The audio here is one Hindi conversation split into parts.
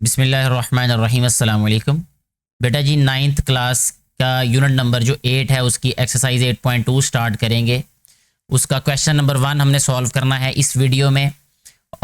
बिस्मिल्लाहिर्रहमानिर्रहीम अस्सलाम वालेकुम। बेटा जी 9th क्लास का यूनिट नंबर जो 8 है उसकी एक्सरसाइज 8.2 स्टार्ट करेंगे। उसका क्वेश्चन नंबर 1 हमने सॉल्व करना है इस वीडियो में,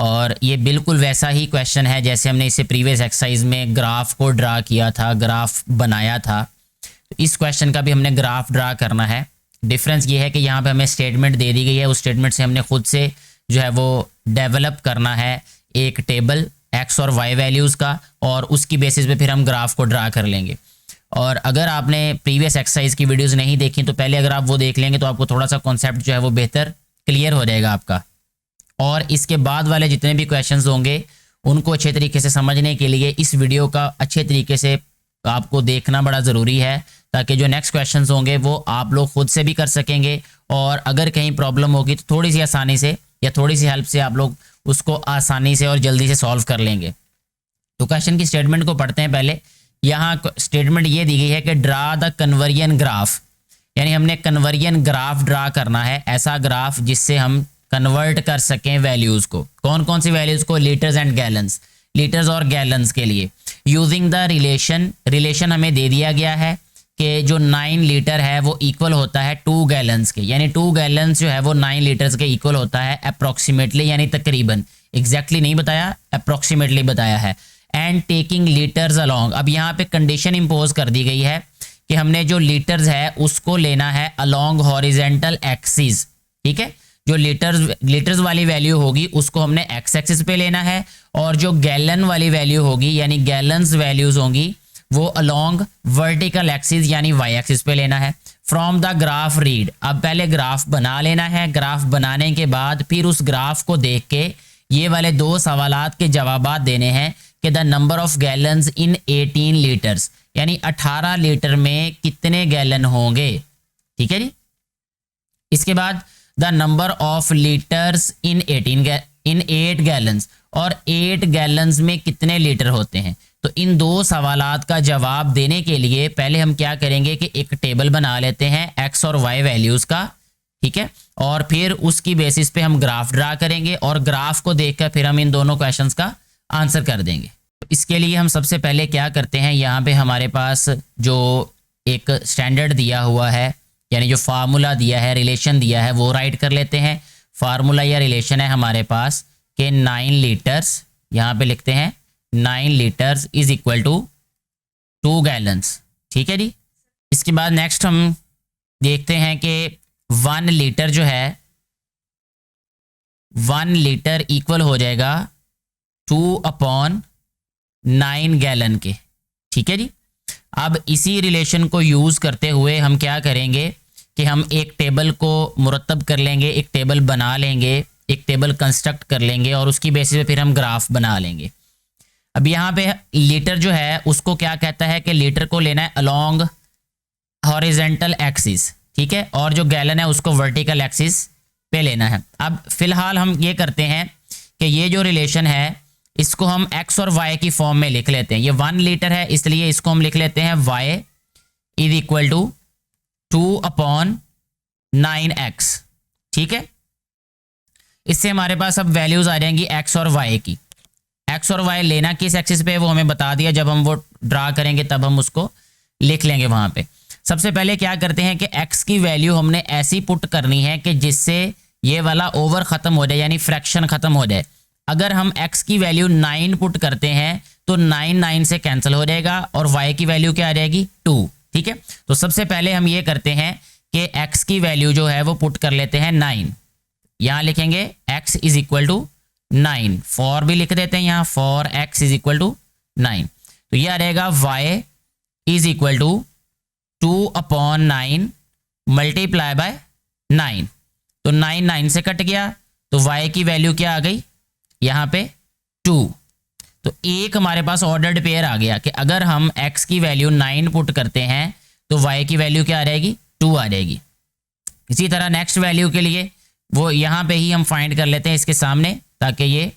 और ये बिल्कुल वैसा ही क्वेश्चन है जैसे हमने इसे प्रीवियस एक्सरसाइज में ग्राफ को ड्रा किया था, ग्राफ बनाया था। तो इस क्वेश्चन का भी हमने ग्राफ ड्रा करना है। डिफरेंस ये है कि यहाँ पे हमें स्टेटमेंट दे दी गई है, उस स्टेटमेंट से हमने खुद से जो है वो डेवलप करना है एक टेबल एक्स और वाई वैल्यूज़ का, और उसकी बेसिस पे फिर हम ग्राफ को ड्रा कर लेंगे। और अगर आपने प्रीवियस एक्सरसाइज की वीडियोस नहीं देखी तो पहले अगर आप वो देख लेंगे तो आपको थोड़ा सा कॉन्सेप्ट जो है वो बेहतर क्लियर हो जाएगा आपका। और इसके बाद वाले जितने भी क्वेश्चंस होंगे उनको अच्छे तरीके से समझने के लिए इस वीडियो का अच्छे तरीके से आपको देखना बड़ा ज़रूरी है, ताकि जो नेक्स्ट क्वेश्चंस होंगे वो आप लोग खुद से भी कर सकेंगे, और अगर कहीं प्रॉब्लम होगी तो थोड़ी सी आसानी से या थोड़ी सी हेल्प से आप लोग उसको आसानी से और जल्दी से सॉल्व कर लेंगे। तो क्वेश्चन की स्टेटमेंट को पढ़ते हैं पहले। यहाँ स्टेटमेंट ये दी गई है कि ड्रा द कन्वर्जन ग्राफ, यानी हमने कन्वर्जन ग्राफ ड्रा करना है, ऐसा ग्राफ जिससे हम कन्वर्ट कर सकें वैल्यूज़ को। कौन कौन सी वैल्यूज़ को? लीटर्स एंड गैलन्स, लीटर्स और गैलन्स के लिए। यूजिंग द रिलेशन हमें दे दिया गया है कि जो 9 लीटर है वो इक्वल होता है 2 गैलन्स के, यानी 2 गैलन्स जो है वो 9 लीटर्स के इक्वल होता है अप्रॉक्सीमेटली, यानी तकरीबन, एग्जैक्टली नहीं बताया, अप्रॉक्सीमेटली बताया है। एंड टेकिंग लीटर्स अलोंग, अब यहाँ पे कंडीशन इम्पोज कर दी गई है कि हमने जो लीटर्स है उसको लेना है अलोंग हॉरिजेंटल एक्सिस। ठीक है, जो लीटर्स वाली वैल्यू होगी उसको हमने एक्स एक्सिस पे लेना है, और जो गैलन वाली वैल्यू होगी यानी गैलन्स वैल्यूज होंगी वो अलोंग वर्टिकल एक्सिस यानी वाई एक्सिस पे लेना है। फ्रॉम द ग्राफ रीड, अब पहले ग्राफ बना लेना है। ग्राफ बनाने के बाद फिर उस ग्राफ को देख के ये वाले 2 सवालात के जवाबात देने हैं कि the number of gallons in 18 litres, यानी 18 लीटर में कितने गैलन होंगे। ठीक है जी। इसके बाद the number of litres in 8 gallons, और 8 गैलन्स में कितने लीटर होते हैं। तो इन 2 सवालात का जवाब देने के लिए पहले हम क्या करेंगे कि एक टेबल बना लेते हैं एक्स और वाई वैल्यूज़ का। ठीक है, और फिर उसकी बेसिस पे हम ग्राफ ड्रा करेंगे, और ग्राफ को देखकर फिर हम इन दोनों क्वेश्चंस का आंसर कर देंगे। इसके लिए हम सबसे पहले क्या करते हैं, यहाँ पे हमारे पास जो एक स्टैंडर्ड दिया हुआ है, यानी जो फार्मूला दिया है, रिलेशन दिया है, वो राइट कर लेते हैं। फार्मूला या रिलेशन है हमारे पास कि 9 लीटर्स, यहाँ पे लिखते हैं 9 litres is equal to 2 gallons. ठीक है जी। इसके बाद नेक्स्ट हम देखते हैं कि 1 लीटर जो है 1 लीटर इक्वल हो जाएगा 2/9 गैलन के। ठीक है जी। अब इसी रिलेशन को यूज़ करते हुए हम क्या करेंगे कि हम एक टेबल को मुरतब कर लेंगे, एक टेबल बना लेंगे, एक टेबल कंस्ट्रक्ट कर लेंगे, और उसकी बेसिस पे फिर हम ग्राफ बना लेंगे। अब यहाँ पे लीटर जो है उसको क्या कहता है कि लीटर को लेना है अलोंग हॉरिजेंटल एक्सिस। ठीक है, और जो गैलन है उसको वर्टिकल एक्सिस पे लेना है। अब फिलहाल हम ये करते हैं कि ये जो रिलेशन है इसको हम एक्स और वाई की फॉर्म में लिख लेते हैं। ये 1 लीटर है इसलिए इसको हम लिख लेते हैं Y is equal to 2/9x। ठीक है, इससे हमारे पास अब वैल्यूज आ जाएंगी एक्स और वाई की। एक्स और वाई लेना किस एक्सिस पे है वो हमें बता दिया, जब हम वो ड्रा करेंगे तब हम उसको लिख लेंगे वहां पे। सबसे पहले क्या करते हैं कि एक्स की वैल्यू हमने ऐसी पुट करनी है कि जिससे ये वाला ओवर खत्म हो जाए, यानी फ्रैक्शन खत्म हो जाए। अगर हम x की वैल्यू 9 पुट करते हैं तो 9 से कैंसिल हो जाएगा, और y की वैल्यू क्या आ जाएगी 2। ठीक है, तो सबसे पहले हम ये करते हैं कि x की वैल्यू जो है वो पुट कर लेते हैं 9। यहाँ लिखेंगे x is equal to 9, for भी लिख देते हैं यहाँ, for x is equal to 9। तो ये आ जाएगा y is equal to 2/9 multiply by 9। तो 9 से कट गया, तो y की वैल्यू क्या आ गई यहाँ पे 2। तो एक हमारे पास ऑर्डर्ड पेयर आ गया कि अगर हम x की वैल्यू 9 पुट करते हैं तो y की वैल्यू क्या आ जाएगी 2 आ जाएगी। इसी तरह नेक्स्ट वैल्यू के लिए वो यहाँ पे ही हम फाइंड कर लेते हैं इसके सामने, ताकि ये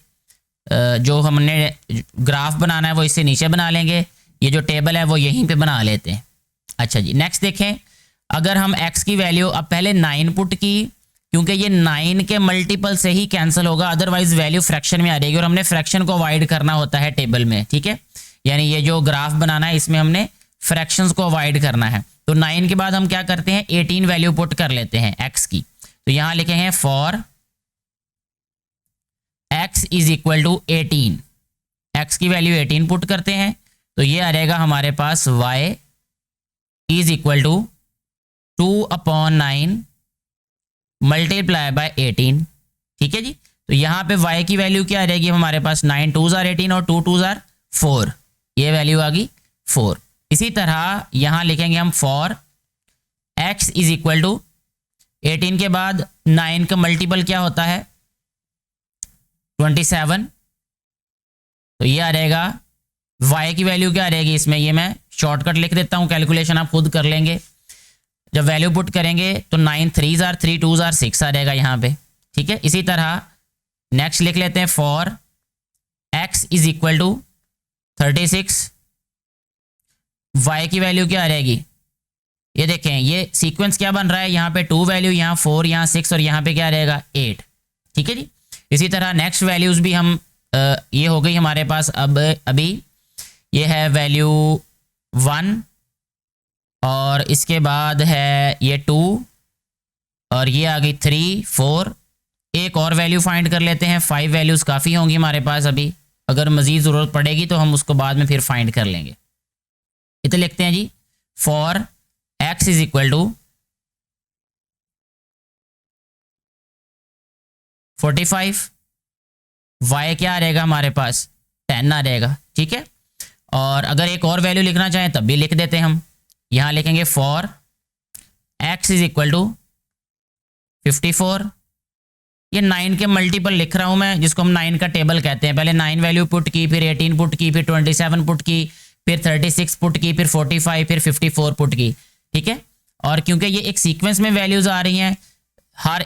जो हमने ग्राफ बनाना है वो इससे नीचे बना लेंगे, ये जो टेबल है वो यहीं पे बना लेते हैं। अच्छा जी, नेक्स्ट देखें, अगर हम x की वैल्यू अब पहले 9 पुट की क्योंकि ये 9 के मल्टीपल से ही कैंसिल होगा, अदरवाइज वैल्यू फ्रैक्शन में आ जाएगी और हमने फ्रैक्शन को अवॉइड करना होता है टेबल में, ठीक है। यानी ये जो ग्राफ बनाना है इसमें हमने फ्रैक्शंस को अवॉइड करना है। तो 9 के बाद हम क्या करते हैं, 18 वैल्यू पुट कर लेते हैं x की। तो यहां लिखेंगे for x is equal to 18, x की वैल्यू 18 पुट करते हैं। तो ये आ जाएगा हमारे पास y is equal to 2/9 multiply by 18, ठीक है जी। तो यहाँ पे y की वैल्यू क्या आ जाएगी हमारे पास, 9 2s are 18 और 2 2s are 4, ये वैल्यू आ गई 4। इसी तरह यहाँ लिखेंगे हम for x is equal to 18 के बाद 9 का मल्टीपल क्या होता है 27। तो ये आ जाएगा y की वैल्यू क्या आ जाएगी इसमें, ये मैं शॉर्टकट लिख देता हूँ, कैलकुलेशन आप खुद कर लेंगे। जब वैल्यू पुट करेंगे तो 9 3s are 3 2s are 6 आ जाएगा यहाँ पे, ठीक है। इसी तरह नेक्स्ट लिख लेते हैं for x is equal to 36, y की वैल्यू क्या आ जाएगी, ये देखें ये सीक्वेंस क्या बन रहा है, यहाँ पे 2 वैल्यू, यहाँ 4, यहाँ 6 और यहाँ पे क्या रहेगा 8, ठीक है जी। इसी तरह नेक्स्ट वैल्यूज भी हम ये हो गई हमारे पास। अब अभी ये है वैल्यू 1 और इसके बाद है ये 2 और ये आ गई 3 4। एक और वैल्यू फाइंड कर लेते हैं, 5 वैल्यूज़ काफ़ी होंगी हमारे पास अभी, अगर मज़ीद ज़रूरत पड़ेगी तो हम उसको बाद में फिर फाइंड कर लेंगे। इतना लिखते हैं जी for x is equal to 45, y क्या आ रहेगा हमारे पास 10 आ रहेगा, ठीक है। और अगर एक और वैल्यू लिखना चाहें तब भी लिख देते हैं हम, यहाँ लिखेंगे for x is equal to 54। ये 9 के मल्टीपल लिख रहा हूँ मैं, जिसको हम 9 का टेबल कहते हैं। पहले 9 वैल्यू पुट की, फिर 18 पुट की, फिर 27 पुट की, फिर 36 पुट की, फिर 45, फिर 54 पुट की, ठीक है। और क्योंकि ये एक सीक्वेंस में वैल्यूज आ रही हैं, हर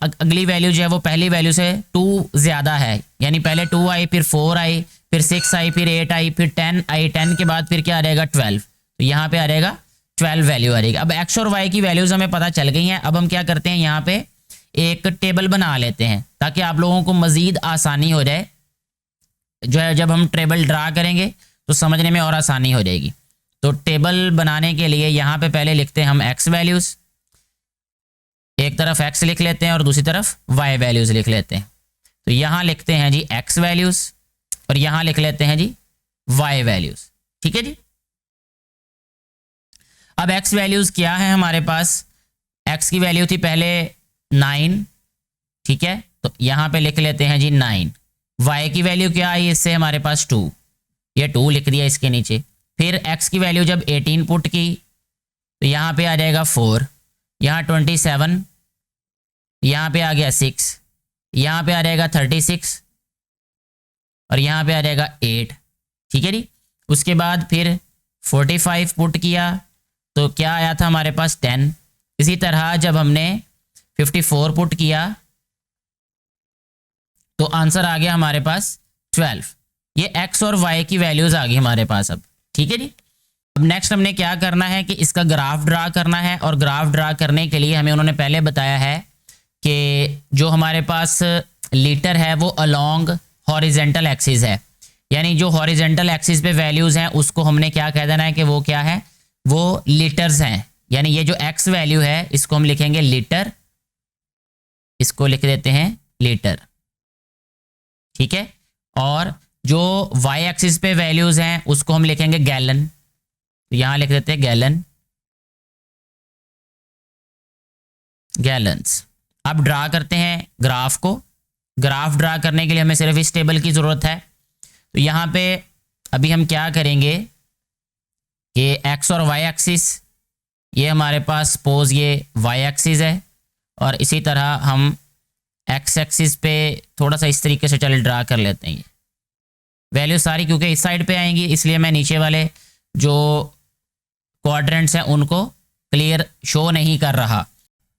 अगली वैल्यू जो है वो पहली वैल्यू से 2 ज़्यादा है, यानी पहले 2 आई, फिर 4 आई, फिर 6 आई, फिर 8 आई, फिर 10 आई, 10 के बाद फिर क्या आ रहेगा 12। तो यहाँ पे आ रहेगा 12 वैल्यू आ रहेगी। अब x और y की वैल्यूज़ हमें पता चल गई हैं। अब हम क्या करते हैं, यहाँ पे एक टेबल बना लेते हैं ताकि आप लोगों को मज़ीद आसानी हो जाए, जो है जब हम टेबल ड्रा करेंगे तो समझने में और आसानी हो जाएगी। तो टेबल बनाने के लिए यहाँ पे पहले लिखते हैं हम x वैल्यूज़, एक तरफ x लिख लेते हैं और दूसरी तरफ y वैल्यूज़ लिख लेते हैं। तो यहाँ लिखते हैं जी x वैल्यूज़ और यहाँ लिख लेते हैं जी y वैल्यूज़, ठीक है जी। अब x वैल्यूज़ क्या है हमारे पास, x की वैल्यू थी पहले 9, ठीक है। तो यहाँ पे लिख लेते हैं जी 9। y की वैल्यू क्या आई इससे हमारे पास 2, ये 2 लिख दिया इसके नीचे। फिर x की वैल्यू जब 18 पुट की तो यहाँ पे आ जाएगा 4, यहाँ 27, यहाँ पे आ गया 6, यहाँ पे आ जाएगा 36 और यहाँ पे आ जाएगा 8, ठीक है जी। उसके बाद फिर 45 पुट किया तो क्या आया था हमारे पास 10। इसी तरह जब हमने 54 पुट किया तो आंसर आ गया हमारे पास 12। ये x और y की वैल्यूज आ गई हमारे पास अब, ठीक है जी। अब नेक्स्ट हमने क्या करना है कि इसका ग्राफ ड्रा करना है, और ग्राफ ड्रा करने के लिए हमें उन्होंने पहले बताया है कि जो हमारे पास लीटर है वो अलोंग हॉरिजेंटल एक्सिस है, यानी जो हॉरिजेंटल एक्सिस पे वैल्यूज़ हैं उसको हमने क्या कह देना है कि वो क्या है, वो लीटर्स हैं। यानी ये जो x वैल्यू है इसको हम लिखेंगे लीटर, इसको लिख देते हैं लीटर, ठीक है। और जो y एक्सिस पे वैल्यूज हैं उसको हम लिखेंगे गैलन, तो यहां लिख देते हैं गैलन, गैलन्स। अब ड्रा करते हैं ग्राफ को। ग्राफ ड्रा करने के लिए हमें सिर्फ इस टेबल की ज़रूरत है। तो यहाँ पे अभी हम क्या करेंगे कि x और y एक्सिस, ये हमारे पास सपोज ये y एक्सिस है, और इसी तरह हम x एक्सिस पे थोड़ा सा इस तरीके से चले ड्रा कर लेते हैं। ये वैल्यू सारी क्योंकि इस साइड पे आएंगी इसलिए मैं नीचे वाले जो क्वाड्रेंट्स हैं उनको क्लियर शो नहीं कर रहा।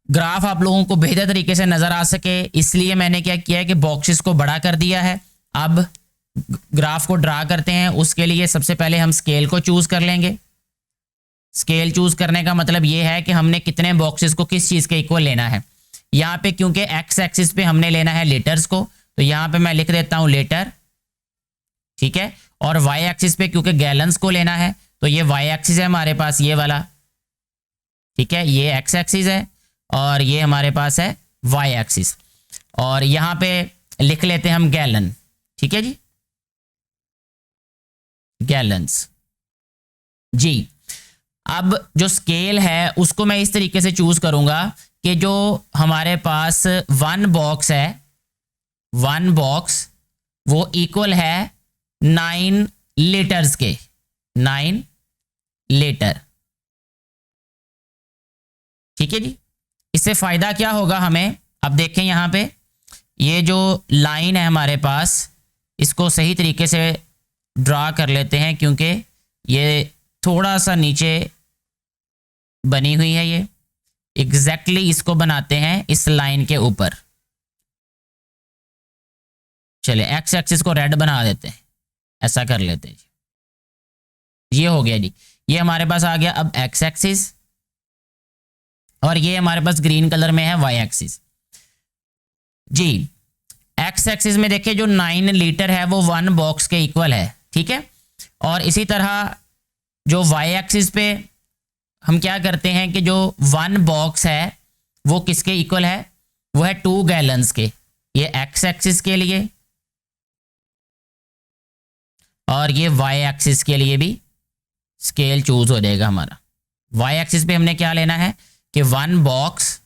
ग्राफ आप लोगों को बेहतर तरीके से नज़र आ सके इसलिए मैंने क्या किया है कि बॉक्सेस को बड़ा कर दिया है। अब ग्राफ को ड्रा करते हैं, उसके लिए सबसे पहले हम स्केल को चूज़ कर लेंगे। स्केल चूज़ करने का मतलब ये है कि हमने कितने बॉक्सेस को किस चीज़ के इक्वल लेना है। यहाँ पे क्योंकि एक्स एक्सिस पे हमने लेना है लीटर्स को, तो यहाँ पे मैं लिख देता हूँ लीटर, ठीक है। और वाई एक्सिस पे क्योंकि गैलन्स को लेना है, तो ये वाई एक्सिस है हमारे पास ये वाला, ठीक है, ये एक्स एक्सिस है और ये हमारे पास है वाई एक्सिस। और यहाँ पे लिख लेते हैं हम गैलन, ठीक है जी, गैलन्स जी। अब जो स्केल है उसको मैं इस तरीके से चूज करूंगा कि जो हमारे पास वन बॉक्स है, वन बॉक्स वो इक्वल है 9 लीटर्स के, 9 लीटर, ठीक है जी। इससे फायदा क्या होगा हमें, अब देखें यहाँ पे ये जो लाइन है हमारे पास, इसको सही तरीके से ड्रा कर लेते हैं क्योंकि ये थोड़ा सा नीचे बनी हुई है, ये एग्जैक्टली इसको बनाते हैं इस लाइन के ऊपर। चलिए एक्स एक्सिस को रेड बना देते हैं, ऐसा कर लेते हैं जी। ये हो गया जी, ये हमारे पास आ गया अब एक्स एक्सिस, और ये हमारे पास ग्रीन कलर में है वाई एक्सिस जी। एक्स एक्सिस में देखिए जो 9 लीटर है वो वन बॉक्स के इक्वल है, ठीक है। और इसी तरह जो वाई एक्सिस पे हम क्या करते हैं कि जो वन बॉक्स है वो किसके इक्वल है, वो है 2 गैलन्स के, ये एक्स एक्सिस के लिए और ये वाई एक्सिस के लिए भी स्केल चूज हो जाएगा हमारा। वाई एक्सिस पे हमने क्या लेना है कि one box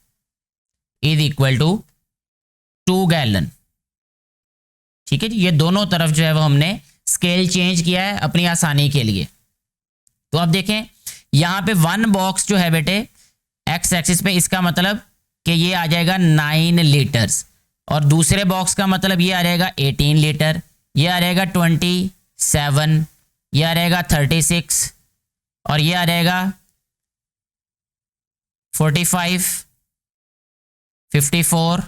is equal to 2 gallon, ठीक है जी। ये दोनों तरफ जो है वो हमने स्केल चेंज किया है अपनी आसानी के लिए। तो अब देखें यहाँ पे वन बॉक्स जो है बेटे एक्स एक्सिस पे, इसका मतलब कि ये आ जाएगा 9 लीटर्स, और दूसरे बॉक्स का मतलब ये आ जाएगा 18 लीटर, ये आ जाएगा 27, ये आ जाएगा 36 और ये आ जाएगा 45, 54,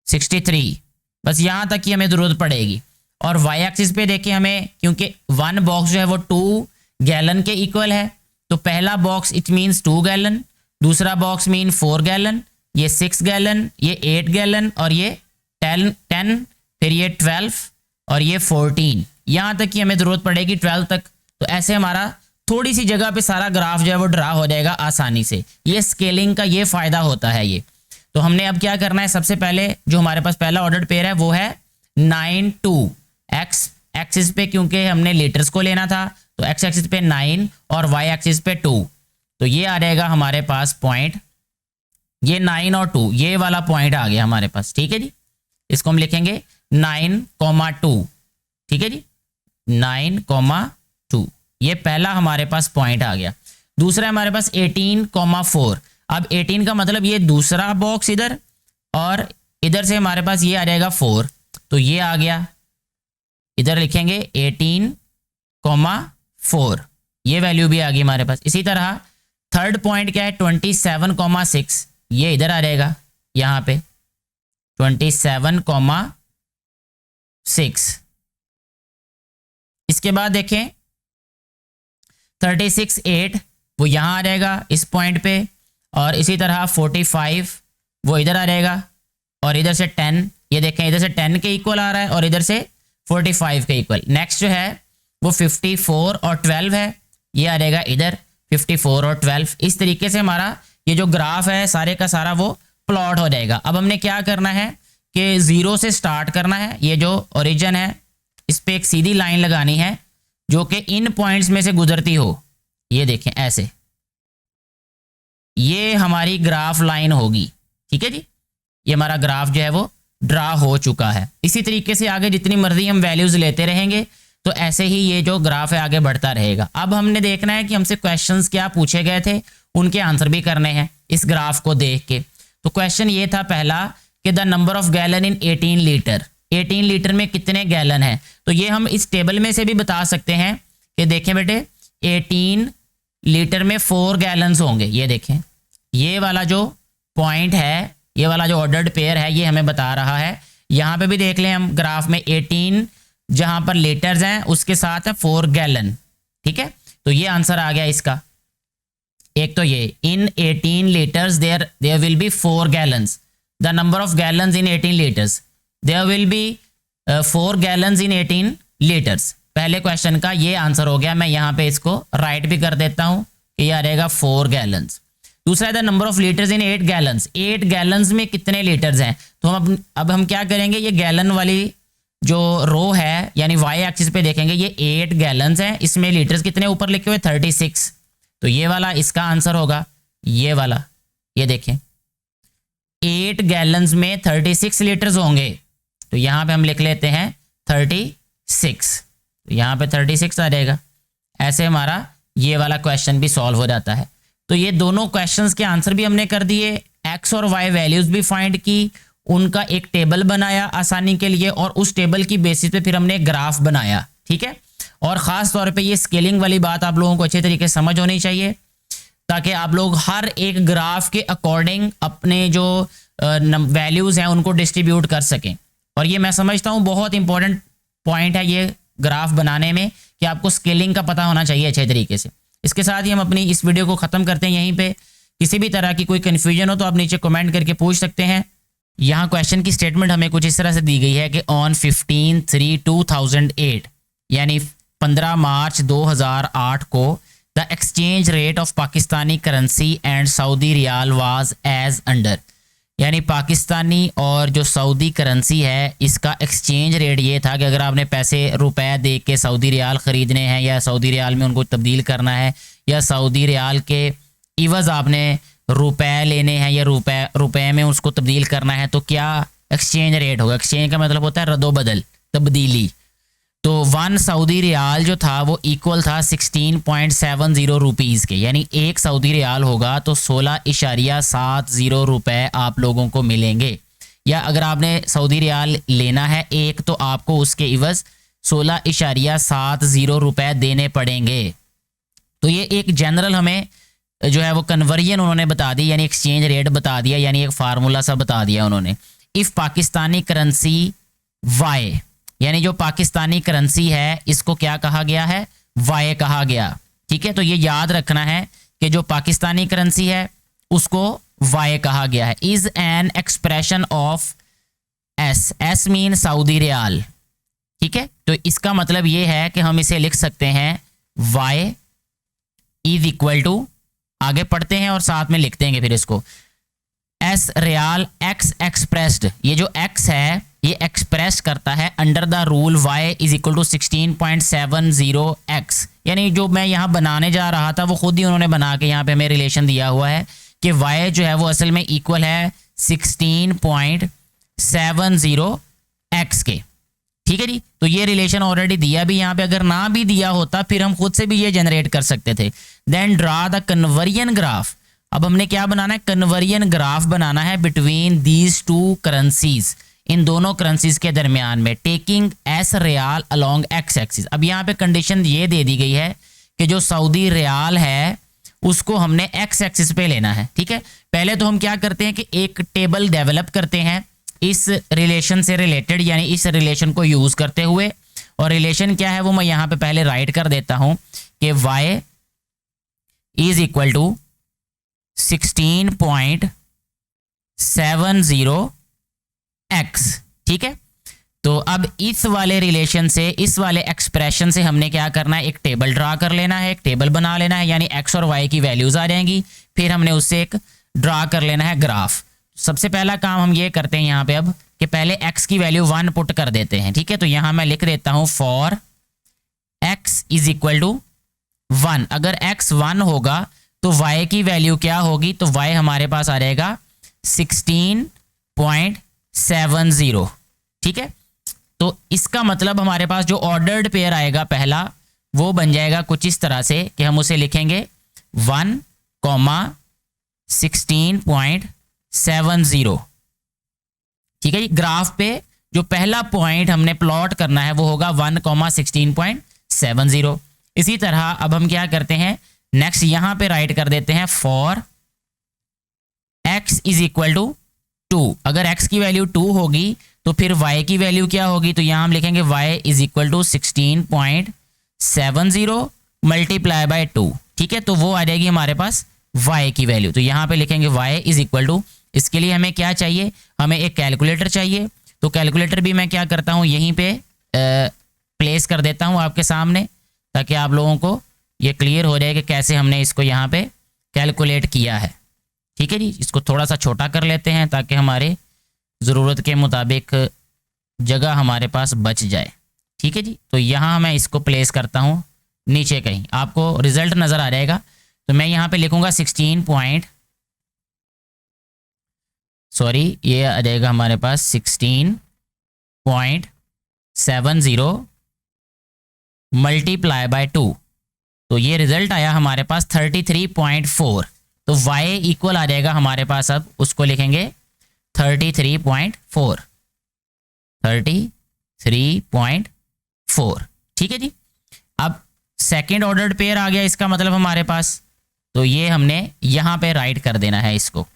63, बस यहाँ तक की हमें ज़रूरत पड़ेगी। और वाई एक्सिस पे देखिए हमें, क्योंकि वन बॉक्स जो है वो 2 गैलन के इक्वल है, तो पहला बॉक्स इट मीन्स 2 गैलन, दूसरा बॉक्स मीन 4 गैलन, ये 6 गैलन, ये 8 गैलन और ये 10, फिर ये 12 और ये 14, यहाँ तक की हमें ज़रूरत पड़ेगी 12 तक। तो ऐसे हमारा थोड़ी सी जगह पे सारा ग्राफ जो है वो ड्रा हो जाएगा आसानी से। ये स्केलिंग का ये फ़ायदा होता है ये। तो हमने अब क्या करना है, सबसे पहले जो हमारे पास पहला ऑर्डर्ड पेयर है वो है 9 2 एक्स एक्सिस पे, क्योंकि हमने लीटर्स को लेना था तो एक्स एक्सिस पे 9 और वाई एक्सिस पे 2, तो ये आ जाएगा हमारे पास पॉइंट, ये 9 और 2 ये वाला पॉइंट आ गया हमारे पास, ठीक है जी। इसको हम लिखेंगे 9,2, ठीक है जी, 9,2, ये पहला हमारे पास पॉइंट आ गया। दूसरा हमारे पास 18,4, अब 18 का मतलब ये दूसरा बॉक्स इधर, और इधर से हमारे पास ये आ जाएगा 4, तो ये आ गया, इधर लिखेंगे 18,4, ये वैल्यू भी आ गई हमारे पास। इसी तरह थर्ड पॉइंट क्या है 27,6, ये इधर आ जाएगा यहाँ पे 27,6। इसके बाद देखें 36,8 वो यहाँ आ जाएगा इस पॉइंट पे, और इसी तरह 45 वो इधर आ जाएगा, और इधर से 10, ये देखें इधर से 10 के इक्वल आ रहा है और इधर से 45 के इक्वल। नेक्स्ट जो है वो 54 और 12 है, ये आ जाएगा इधर 54 और 12। इस तरीके से हमारा ये जो ग्राफ है सारे का सारा वो प्लॉट हो जाएगा। अब हमने क्या करना है कि 0 से स्टार्ट करना है, ये जो ओरिजिन है इस पर एक सीधी लाइन लगानी है जो कि इन पॉइंट्स में से गुजरती हो, ये देखें ऐसे, ये हमारी ग्राफ लाइन होगी, ठीक है जी। ये हमारा ग्राफ जो है वो ड्रा हो चुका है। इसी तरीके से आगे जितनी मर्जी हम वैल्यूज लेते रहेंगे तो ऐसे ही ये जो ग्राफ है आगे बढ़ता रहेगा। अब हमने देखना है कि हमसे क्वेश्चंस क्या पूछे गए थे, उनके आंसर भी करने हैं इस ग्राफ को देख के। तो क्वेश्चन ये था पहला कि the number of gallon in 18 litre, 18 litre में कितने गैलन हैं। तो ये हम इस टेबल में से भी बता सकते हैं कि देखें बेटे 18 लीटर में 4 गैलन्स होंगे। ये देखें ये वाला जो पॉइंट है, ये वाला जो ऑर्डर्ड पेयर है ये हमें बता रहा है। यहाँ पे भी देख लें हम ग्राफ में 18 जहाँ पर लीटर्स हैं उसके साथ है 4 गैलन, ठीक है। तो ये आंसर आ गया इसका। एक तो ये in 18 litres there will be 4 gallons, the number of gallons in 18 litres, there will be 4 gallons in 18 litres. पहले क्वेश्चन का ये आंसर हो गया। मैं यहाँ पे इसको राइट भी कर देता हूँ कि यह रहेगा 4 गैलन्स। दूसरा है the number of litres in 8 gallons, 8 gallons में कितने लीटर्स हैं। तो अब हम क्या करेंगे, ये गैलन वाली जो रो है यानी वाई एक्सिस पे देखेंगे, ये 8 गैलन्स हैं, इसमें लीटर्स कितने ऊपर लिखे हुए 36, तो ये वाला इसका आंसर होगा, ये वाला। ये देखें 8 गैलन्स में 36 लीटर्स होंगे, तो यहाँ पे हम लिख लेते हैं 36, तो यहाँ पे 36 आ जाएगा। ऐसे हमारा ये वाला क्वेश्चन भी सॉल्व हो जाता है। तो ये दोनों क्वेश्चंस के आंसर भी हमने कर दिए, एक्स और वाई वैल्यूज भी फाइंड की, उनका एक टेबल बनाया आसानी के लिए, और उस टेबल की बेसिस पे फिर हमने ग्राफ बनाया। ठीक है, और ख़ास तौर पे ये स्केलिंग वाली बात आप लोगों को अच्छे तरीके से समझ होनी चाहिए, ताकि आप लोग हर एक ग्राफ के अकॉर्डिंग अपने जो वैल्यूज़ हैं उनको डिस्ट्रीब्यूट कर सकें। और ये मैं समझता हूँ बहुत इंपॉर्टेंट पॉइंट है ये ग्राफ बनाने में, कि आपको स्केलिंग का पता होना चाहिए अच्छे तरीके से। इसके साथ ही हम अपनी इस वीडियो को ख़त्म करते हैं यहीं पे। किसी भी तरह की कोई कन्फ्यूजन हो तो आप नीचे कमेंट करके पूछ सकते हैं। यहाँ क्वेश्चन की स्टेटमेंट हमें कुछ इस तरह से दी गई है कि ऑन 15/3/2008 यानी 15 मार्च 2008 को the exchange rate of Pakistani currency and Saudi riyal was as under, यानी पाकिस्तानी और जो सऊदी करेंसी है इसका एक्सचेंज रेट ये था कि अगर आपने पैसे रुपए दे के सऊदी रियाल ख़रीदने हैं या सऊदी रियाल में उनको तब्दील करना है, या सऊदी रियाल के इवज़ आपने रुपए लेने हैं या रुपए में उसको तब्दील करना है, तो क्या एक्सचेंज रेट होगा। एक्सचेंज का मतलब होता है रद्दोबदल, तब्दीली। तो 1 सऊदी रियाल जो था वो इक्वल था 16.70 रुपीज़ के, यानी 1 सऊदी रियाल होगा तो 16.70 रुपये आप लोगों को मिलेंगे। या अगर आपने सऊदी रियाल लेना है एक, तो आपको उसके इवज़ 16.70 रुपये देने पड़ेंगे। तो ये एक जनरल हमें जो है वो कन्वर्जन उन्होंने बता दी, यानी एक्सचेंज रेट बता दिया, यानी एक फार्मूला सा बता दिया उन्होंने। इफ़ पाकिस्तानी करेंसी वाई, यानी जो पाकिस्तानी करेंसी है इसको क्या कहा गया है, वाई कहा गया। ठीक है, तो ये याद रखना है कि जो पाकिस्तानी करेंसी है उसको वाई कहा गया है। Is an expression of s, s mean Saudi riyal. ठीक है, तो इसका मतलब ये है कि हम इसे लिख सकते हैं वाई इज इक्वल टू, आगे पढ़ते हैं और साथ में लिखते हैं फिर इसको, एस रियाल एक्स एक्सप्रेस्ड, ये जो एक्स है ये एक्सप्रेस करता है under the rule y is equal to 16.70 x. यानी जो मैं यहाँ बनाने जा रहा था वो खुद ही उन्होंने बना के यहाँ पे हमें रिलेशन दिया हुआ है कि वाई जो है वो असल में इक्वल है 16.70 एक्स के। ठीक है जी, तो ये रिलेशन ऑलरेडी दिया भी यहाँ पे, अगर ना भी दिया होता फिर हम खुद से भी ये जनरेट कर सकते थे। Then draw the conversion graph, अब हमने क्या बनाना है, कन्वर्जन ग्राफ बनाना है बिटवीन दीज टू करेंसीज, इन दोनों करेंसीज के दरमियान में, taking S riyal along X axis. अब यहाँ पे कंडीशन ये दे दी गई है कि जो सऊदी रियाल है उसको हमने एक्स एक्सिस पे लेना है। ठीक है, पहले तो हम क्या करते हैं कि एक टेबल डेवलप करते हैं इस रिलेशन से रिलेटेड, यानी इस रिलेशन को यूज करते हुए। और रिलेशन क्या है वो मैं यहाँ पे पहले राइट कर देता हूँ कि y is equal to 16.70 X. ठीक है, तो अब इस वाले रिलेशन से, इस वाले एक्सप्रेशन से हमने क्या करना है, एक टेबल ड्रा कर लेना है, एक टेबल बना लेना है, यानी एक्स और वाई की वैल्यूज आ जाएंगी। फिर हमने उससे एक ड्रा कर लेना है ग्राफ। सबसे पहला काम हम ये करते हैं यहाँ पे अब कि पहले x की वैल्यू 1 पुट कर देते हैं। ठीक है, तो यहाँ मैं लिख देता हूँ for x is equal to 1। अगर x 1 होगा तो y की वैल्यू क्या होगी, तो y हमारे पास आ जाएगा 16.70। ठीक है, तो इसका मतलब हमारे पास जो ऑर्डर्ड पेयर आएगा पहला, वो बन जाएगा कुछ इस तरह से कि हम उसे लिखेंगे 1, 16.70। ठीक है जी, ग्राफ पे जो पहला पॉइंट हमने प्लॉट करना है वो होगा 1, 16.70। इसी तरह अब हम क्या करते हैं, नेक्स्ट यहां पे राइट कर देते हैं for x is equal to 2। अगर x की वैल्यू 2 होगी तो फिर y की वैल्यू क्या होगी, तो यहां हम लिखेंगे y is equal to 16.70 multiply by 2। ठीक है, तो वो आ जाएगी हमारे पास y की वैल्यू। तो यहाँ पे लिखेंगे y इज इक्वल टू, इसके लिए हमें क्या चाहिए, हमें एक कैलकुलेटर चाहिए। तो कैलकुलेटर भी मैं क्या करता हूँ यहीं पे प्लेस कर देता हूँ आपके सामने, ताकि आप लोगों को ये क्लियर हो जाए कि कैसे हमने इसको यहाँ पे कैलकुलेट किया है। ठीक है जी, इसको थोड़ा सा छोटा कर लेते हैं ताकि हमारे ज़रूरत के मुताबिक जगह हमारे पास बच जाए। ठीक है जी, तो यहाँ मैं इसको प्लेस करता हूँ नीचे कहीं, आपको रिजल्ट नज़र आ जाएगा। तो मैं यहाँ पे लिखूँगा 16 ये आ जाएगा हमारे पास 16.70 मल्टीप्लाई बाय 2। तो ये रिजल्ट आया हमारे पास 33.4। तो y इक्वल आ जाएगा हमारे पास, अब उसको लिखेंगे 33.4। ठीक है जी। अब सेकेंड ऑर्डर्ड पेयर आ गया इसका मतलब हमारे पास, तो ये हमने यहाँ पे राइट कर देना है इसको।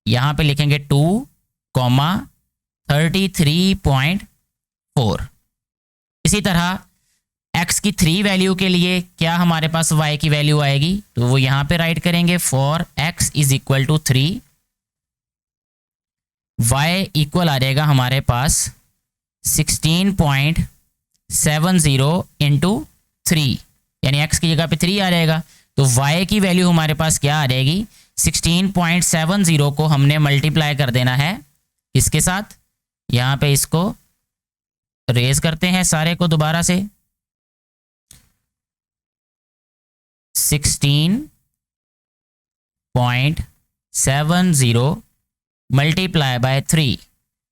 यहाँ पे लिखेंगे 2,33.4। इसी तरह x की 3 वैल्यू के लिए क्या हमारे पास y की वैल्यू आएगी, तो वो यहाँ पे राइट करेंगे for x is equal to 3। y equal आ जाएगा हमारे पास 16.70 इंटू 3, यानी x की जगह पे 3 आ जाएगा। तो y की वैल्यू हमारे पास क्या आ जाएगी, 16.70 को हमने मल्टीप्लाई कर देना है इसके साथ। यहाँ पे इसको रेज करते हैं सारे को दोबारा से, 16.70 मल्टीप्लाई बाय 3,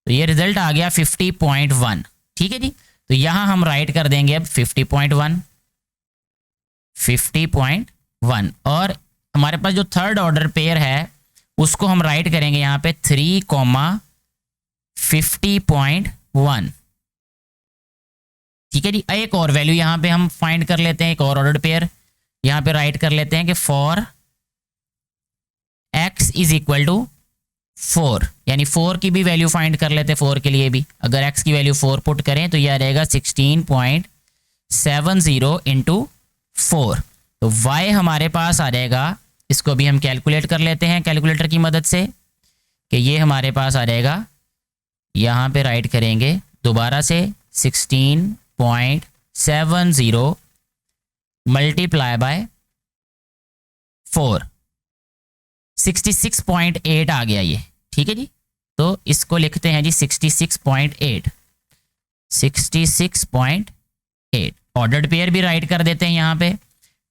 तो ये रिजल्ट आ गया 50.1। ठीक है जी, तो यहाँ हम राइट कर देंगे अब 50.1। और हमारे पास जो थर्ड ऑर्डर पेयर है उसको हम राइट करेंगे यहाँ पे 3,50.1। ठीक है जी, एक और वैल्यू यहाँ पे हम फाइंड कर लेते हैं, एक और ऑर्डर पेयर यहाँ पे राइट कर लेते हैं कि for x is equal to 4, यानी 4 की भी वैल्यू फाइंड कर लेते हैं। 4 के लिए भी अगर x की वैल्यू 4 पुट करें तो यह आ जाएगा 16.70 इंटू 4। तो y हमारे पास आ जाएगा, इसको भी हम कैलकुलेट कर लेते हैं कैलकुलेटर की मदद से, कि ये हमारे पास आ जाएगा, यहाँ पे राइट करेंगे दोबारा से 16.70 मल्टीप्लाई बाय 4, 66.8 आ गया ये। ठीक है जी, तो इसको लिखते हैं जी 66.8 ऑर्डर्ड पेयर भी राइट कर देते हैं यहाँ पे।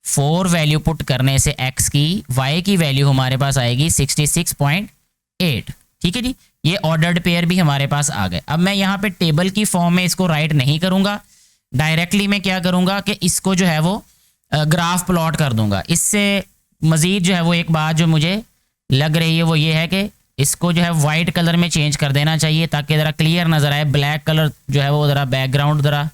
4 वैल्यू पुट करने से x की y की वैल्यू हमारे पास आएगी 66.8। ठीक है जी, ये ऑर्डर्ड पेयर भी हमारे पास आ गए। अब मैं यहाँ पे टेबल की फॉर्म में इसको राइट नहीं करूँगा, डायरेक्टली मैं क्या करूँगा कि इसको जो है वो ग्राफ प्लॉट कर दूंगा। इससे मज़ीद जो है वो एक बात जो मुझे लग रही है वो ये है कि इसको जो है वाइट कलर में चेंज कर देना चाहिए ताकि ज़रा क्लियर नज़र आए। ब्लैक कलर जो है वो ज़रा बैकग्राउंड ज़रा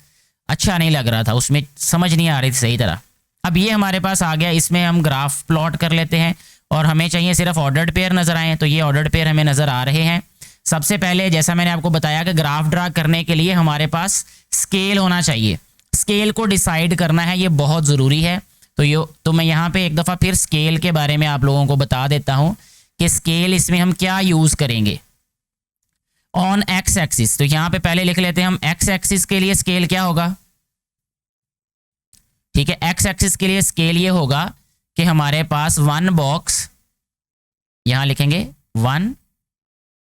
अच्छा नहीं लग रहा था, उसमें समझ नहीं आ रही थी सही तरह। अब ये हमारे पास आ गया, इसमें हम ग्राफ प्लॉट कर लेते हैं और हमें चाहिए सिर्फ ऑर्डर्ड पेयर नज़र आए। तो ये ऑर्डर्ड पेयर हमें नज़र आ रहे हैं। सबसे पहले जैसा मैंने आपको बताया कि ग्राफ ड्रा करने के लिए हमारे पास स्केल होना चाहिए, स्केल को डिसाइड करना है, ये बहुत ज़रूरी है। तो मैं यहाँ पे एक दफ़ा फिर स्केल के बारे में आप लोगों को बता देता हूँ कि स्केल इसमें हम क्या यूज़ करेंगे। ऑन एक्स एक्सिस, तो यहाँ पे पहले लिख लेते हैं हम एक्स एक्सिस के लिए स्केल क्या होगा। ठीक है, एक्स एक्सिस के लिए स्केल ये होगा कि हमारे पास 1 बॉक्स, यहाँ लिखेंगे 1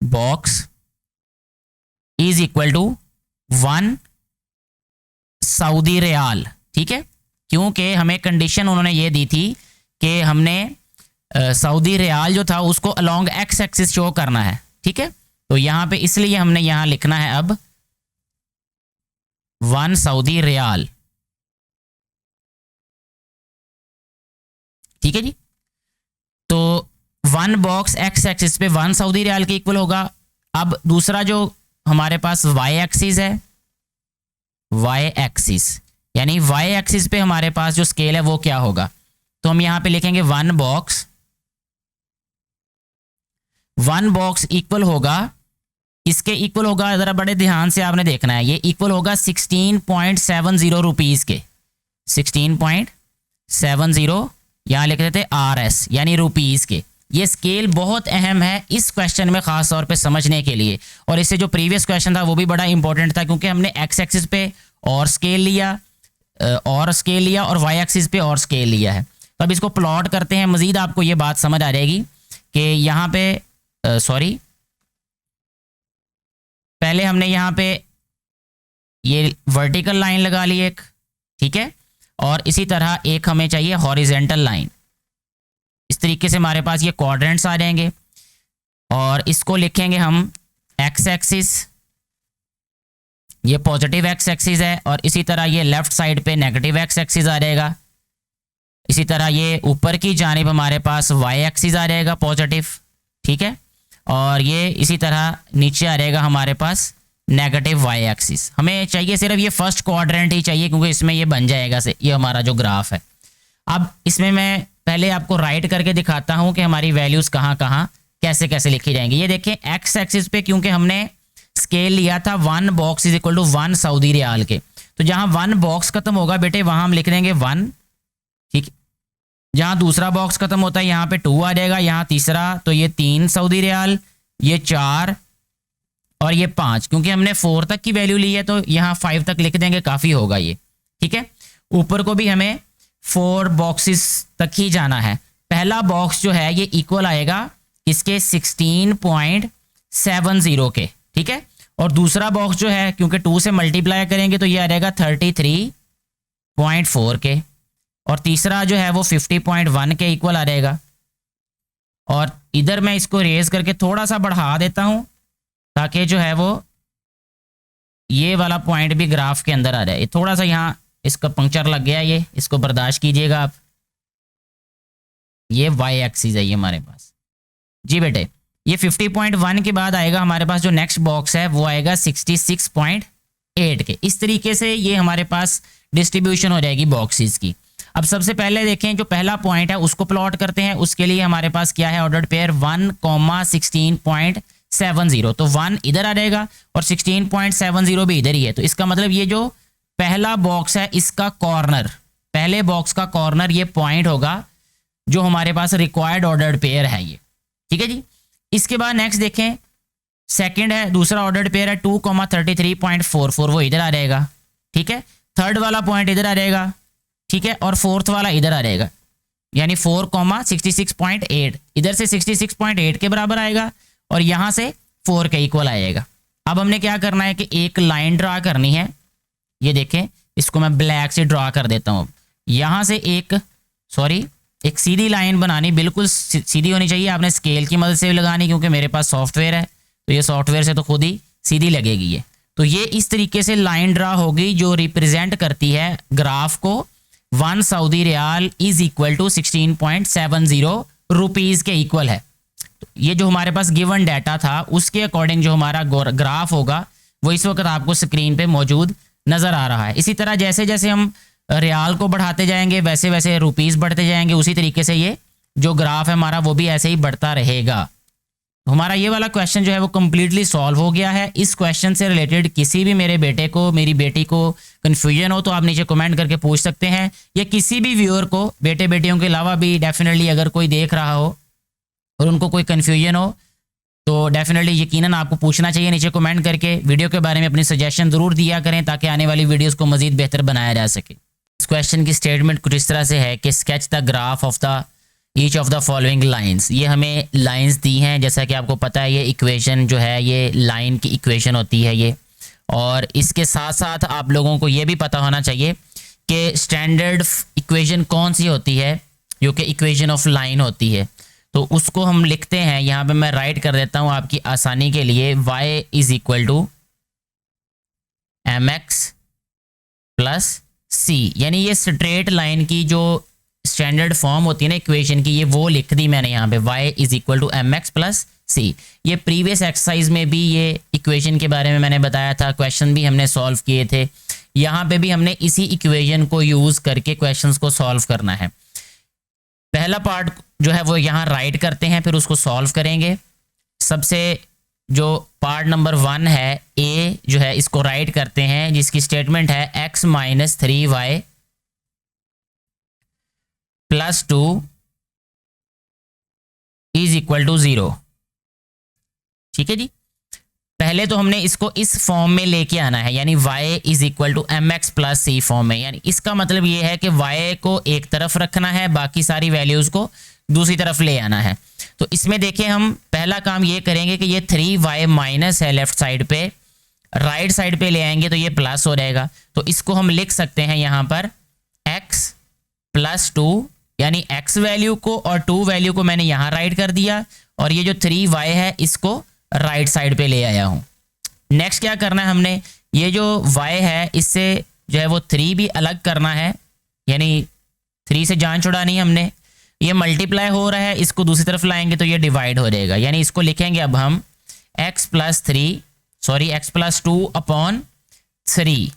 box is equal to 1 Saudi riyal. ठीक है, क्योंकि हमें कंडीशन उन्होंने ये दी थी कि हमने सऊदी रियाल जो था उसको अलोंग एक्स एक्सिस शो करना है। ठीक है, तो यहाँ पे इसलिए हमने यहाँ लिखना है अब 1 सऊदी रियाल। ठीक है जी, तो 1 बॉक्स एक्स एक्सिस पे 1 सऊदी रियाल के इक्वल होगा। अब दूसरा जो हमारे पास वाई एक्सिस है, वाई एक्सिस यानी वाई एक्सिस पे हमारे पास जो स्केल है वो क्या होगा, तो हम यहाँ पे लिखेंगे 1 बॉक्स इक्वल होगा, इसके इक्वल होगा, ज़रा बड़े ध्यान से आपने देखना है, ये इक्वल होगा 16.70 रुपीज़ के। 16.70 यहाँ लिख देते RS यानी रुपीज़ के। ये स्केल बहुत अहम है इस क्वेश्चन में ख़ास तौर पे समझने के लिए, और इससे जो प्रीवियस क्वेश्चन था वो भी बड़ा इंपॉर्टेंट था, क्योंकि हमने एक्स एक्सिस पे और स्केल लिया और वाई एक्सिस पे और स्केल लिया है। तो अब इसको प्लॉट करते हैं, मज़ीद आपको ये बात समझ आ जाएगी कि यहाँ पे पहले हमने यहाँ पे ये वर्टिकल लाइन लगा ली एक, ठीक है, और इसी तरह एक हमें चाहिए हॉरिजेंटल लाइन। इस तरीके से हमारे पास ये क्वाड्रेंट्स आ जाएंगे और इसको लिखेंगे हम एक्स एक्सिस, ये पॉजिटिव एक्स एक्सिस है, और इसी तरह ये लेफ्ट साइड पे नेगेटिव एक्स एक्सिस आ जाएगा। इसी तरह ये ऊपर की जानिब हमारे पास वाई एक्सिस आ जाएगा पॉजिटिव, ठीक है, और ये इसी तरह नीचे आ जाएगा हमारे पास नेगेटिव वाई एक्सिस। हमें चाहिए सिर्फ ये फर्स्ट क्वाड्रेंट ही चाहिए, क्योंकि इसमें ये बन जाएगा से ये हमारा जो ग्राफ है। अब इसमें मैं पहले आपको राइट करके दिखाता हूँ कि हमारी वैल्यूज़ कहाँ कहाँ कैसे कैसे लिखी जाएंगी। ये देखें एक्स एक्सिस पे क्योंकि हमने स्केल लिया था 1 box is equal to 1 Saudi riyal के, तो जहाँ 1 बॉक्स खत्म होगा बेटे वहाँ हम लिख देंगे 1, ठीक। जहाँ दूसरा बॉक्स खत्म होता है यहाँ पे 2 आ जाएगा, यहाँ तीसरा तो ये 3 सऊदी रियाल, ये 4 और ये 5। क्योंकि हमने 4 तक की वैल्यू ली है तो यहाँ 5 तक लिख देंगे, काफ़ी होगा ये, ठीक है। ऊपर को भी हमें 4 बॉक्सेस तक ही जाना है। पहला बॉक्स जो है ये इक्वल आएगा इसके 16.70 के, ठीक है, और दूसरा बॉक्स जो है क्योंकि 2 से मल्टीप्लाई करेंगे तो ये आ जाएगा 33.4 के, और तीसरा जो है वो 50.1 के इक्वल आ जाएगा। और इधर मैं इसको रेज करके थोड़ा सा बढ़ा देता हूँ ताकि जो है वो ये वाला पॉइंट भी ग्राफ के अंदर आ जाए। थोड़ा सा यहाँ इसका पंक्चर लग गया, ये इसको बर्दाश्त कीजिएगा आप। ये वाई एक्सिस है ये हमारे पास जी बेटे। ये 50.1 के बाद आएगा हमारे पास जो नेक्स्ट बॉक्स है वो आएगा 66.8 के। इस तरीके से ये हमारे पास डिस्ट्रीब्यूशन हो जाएगी बॉक्सेस की। अब सबसे पहले देखें जो पहला पॉइंट है उसको प्लॉट करते हैं। उसके लिए हमारे पास क्या है, ऑर्डर्ड पेयर 1,16.70, तो 1 इधर आ जाएगा और 16.70 भी इधर ही है। तो इसका मतलब ये जो पहला बॉक्स है इसका कॉर्नर, पहले बॉक्स का कॉर्नर ये पॉइंट होगा जो हमारे पास रिक्वायर्ड ऑर्डर्ड पेयर है ये, ठीक है जी। इसके बाद नेक्स्ट देखें, सेकंड है, दूसरा ऑर्डर्ड पेयर है 2,33.44, वो इधर आ जाएगा, ठीक है। थर्ड वाला पॉइंट इधर आ जाएगा, ठीक है, और फोर्थ वाला इधर आ जाएगा, यानी 4,66.8 इधर से 66.8 के बराबर आएगा और यहाँ से 4 के इक्वल आएगा। अब हमने क्या करना है कि एक लाइन ड्रा करनी है। ये देखें, इसको मैं ब्लैक से ड्रा कर देता हूँ। यहाँ से एक सीधी लाइन बनानी, बिल्कुल सीधी होनी चाहिए। आपने स्केल की मदद से भी लगानी, क्योंकि मेरे पास सॉफ्टवेयर है तो ये सॉफ्टवेयर से तो खुद ही सीधी लगेगी ये। तो ये इस तरीके से लाइन ड्रा होगी जो रिप्रेजेंट करती है ग्राफ को 1 Saudi riyal is equal to 16.70 rupees के इक्वल है। तो ये जो हमारे पास गिवन डाटा था उसके अकॉर्डिंग जो हमारा ग्राफ होगा वो इस वक्त आपको स्क्रीन पे मौजूद नज़र आ रहा है। इसी तरह जैसे जैसे हम रियाल को बढ़ाते जाएंगे वैसे वैसे रुपीज़ बढ़ते जाएंगे, उसी तरीके से ये जो ग्राफ है हमारा वो भी ऐसे ही बढ़ता रहेगा। तो हमारा ये वाला क्वेश्चन जो है वो कम्प्लीटली सॉल्व हो गया है। इस क्वेश्चन से रिलेटेड किसी भी मेरे बेटे को, मेरी बेटी को कन्फ्यूजन हो तो आप नीचे कमेंट करके पूछ सकते हैं, या किसी भी व्यूअर को, बेटे बेटियों के अलावा भी डेफिनेटली अगर कोई देख रहा हो और उनको कोई कन्फ्यूजन हो तो डेफिनेटली यकीनन आपको पूछना चाहिए नीचे कमेंट करके। वीडियो के बारे में अपनी सजेशन ज़रूर दिया करें ताकि आने वाली वीडियोज़ को मज़ीद बेहतर बनाया जा सके। इस क्वेश्चन की स्टेटमेंट कुछ इस तरह से है कि sketch the graph of the each of the following lines. ये हमें लाइंस दी हैं, जैसा कि आपको पता है ये इक्वेशन जो है ये लाइन की इक्वेशन होती है ये। और इसके साथ साथ आप लोगों को ये भी पता होना चाहिए कि स्टैंडर्ड इक्वेशन कौन सी होती है, जो कि इक्वेशन ऑफ लाइन होती है। तो उसको हम लिखते हैं, यहाँ पे मैं राइट कर देता हूँ आपकी आसानी के लिए, y is equal to mx plus c, यानी ये स्ट्रेट लाइन की जो स्टैंडर्ड फॉर्म होती है ना इक्वेशन की, ये वो लिख दी मैंने यहाँ पे, y is equal to mx plus c। ये प्रीवियस एक्सरसाइज में भी ये इक्वेशन के बारे में मैंने बताया था, क्वेश्चन भी हमने सॉल्व किए थे। यहाँ पे भी हमने इसी इक्वेशन को यूज़ करके क्वेश्चंस को सॉल्व करना है। पहला पार्ट जो है वो यहाँ राइट करते हैं, फिर उसको सॉल्व करेंगे। सबसे जो पार्ट नंबर 1 है ए जो है इसको राइट करते हैं, जिसकी स्टेटमेंट है x minus 3y plus 2 is equal to 0। ठीक है जी, पहले तो हमने इसको इस फॉर्म में लेके आना है, यानी y is equal to M X plus C form में। यानी इसका मतलब ये है कि y को एक तरफ रखना है, बाकी सारी वैल्यूज़ को दूसरी तरफ ले आना है। तो इसमें देखें, हम पहला काम ये करेंगे कि ये 3y माइनस है लेफ्ट साइड पे, राइट साइड पे ले आएंगे तो ये प्लस हो जाएगा। तो इसको हम लिख सकते हैं यहाँ पर x प्लस 2, यानी x वैल्यू को और 2 वैल्यू को मैंने यहाँ राइट कर दिया, और ये जो 3y है इसको राइट साइड पे ले आया हूँ। नेक्स्ट क्या करना है हमने, ये जो y है इससे जो है वो 3 भी अलग करना है, यानी 3 से जान छुड़ानी है हमने। ये मल्टीप्लाई हो रहा है, इसको दूसरी तरफ लाएंगे तो ये डिवाइड हो जाएगा, यानी इसको लिखेंगे अब हम x plus 2 upon 3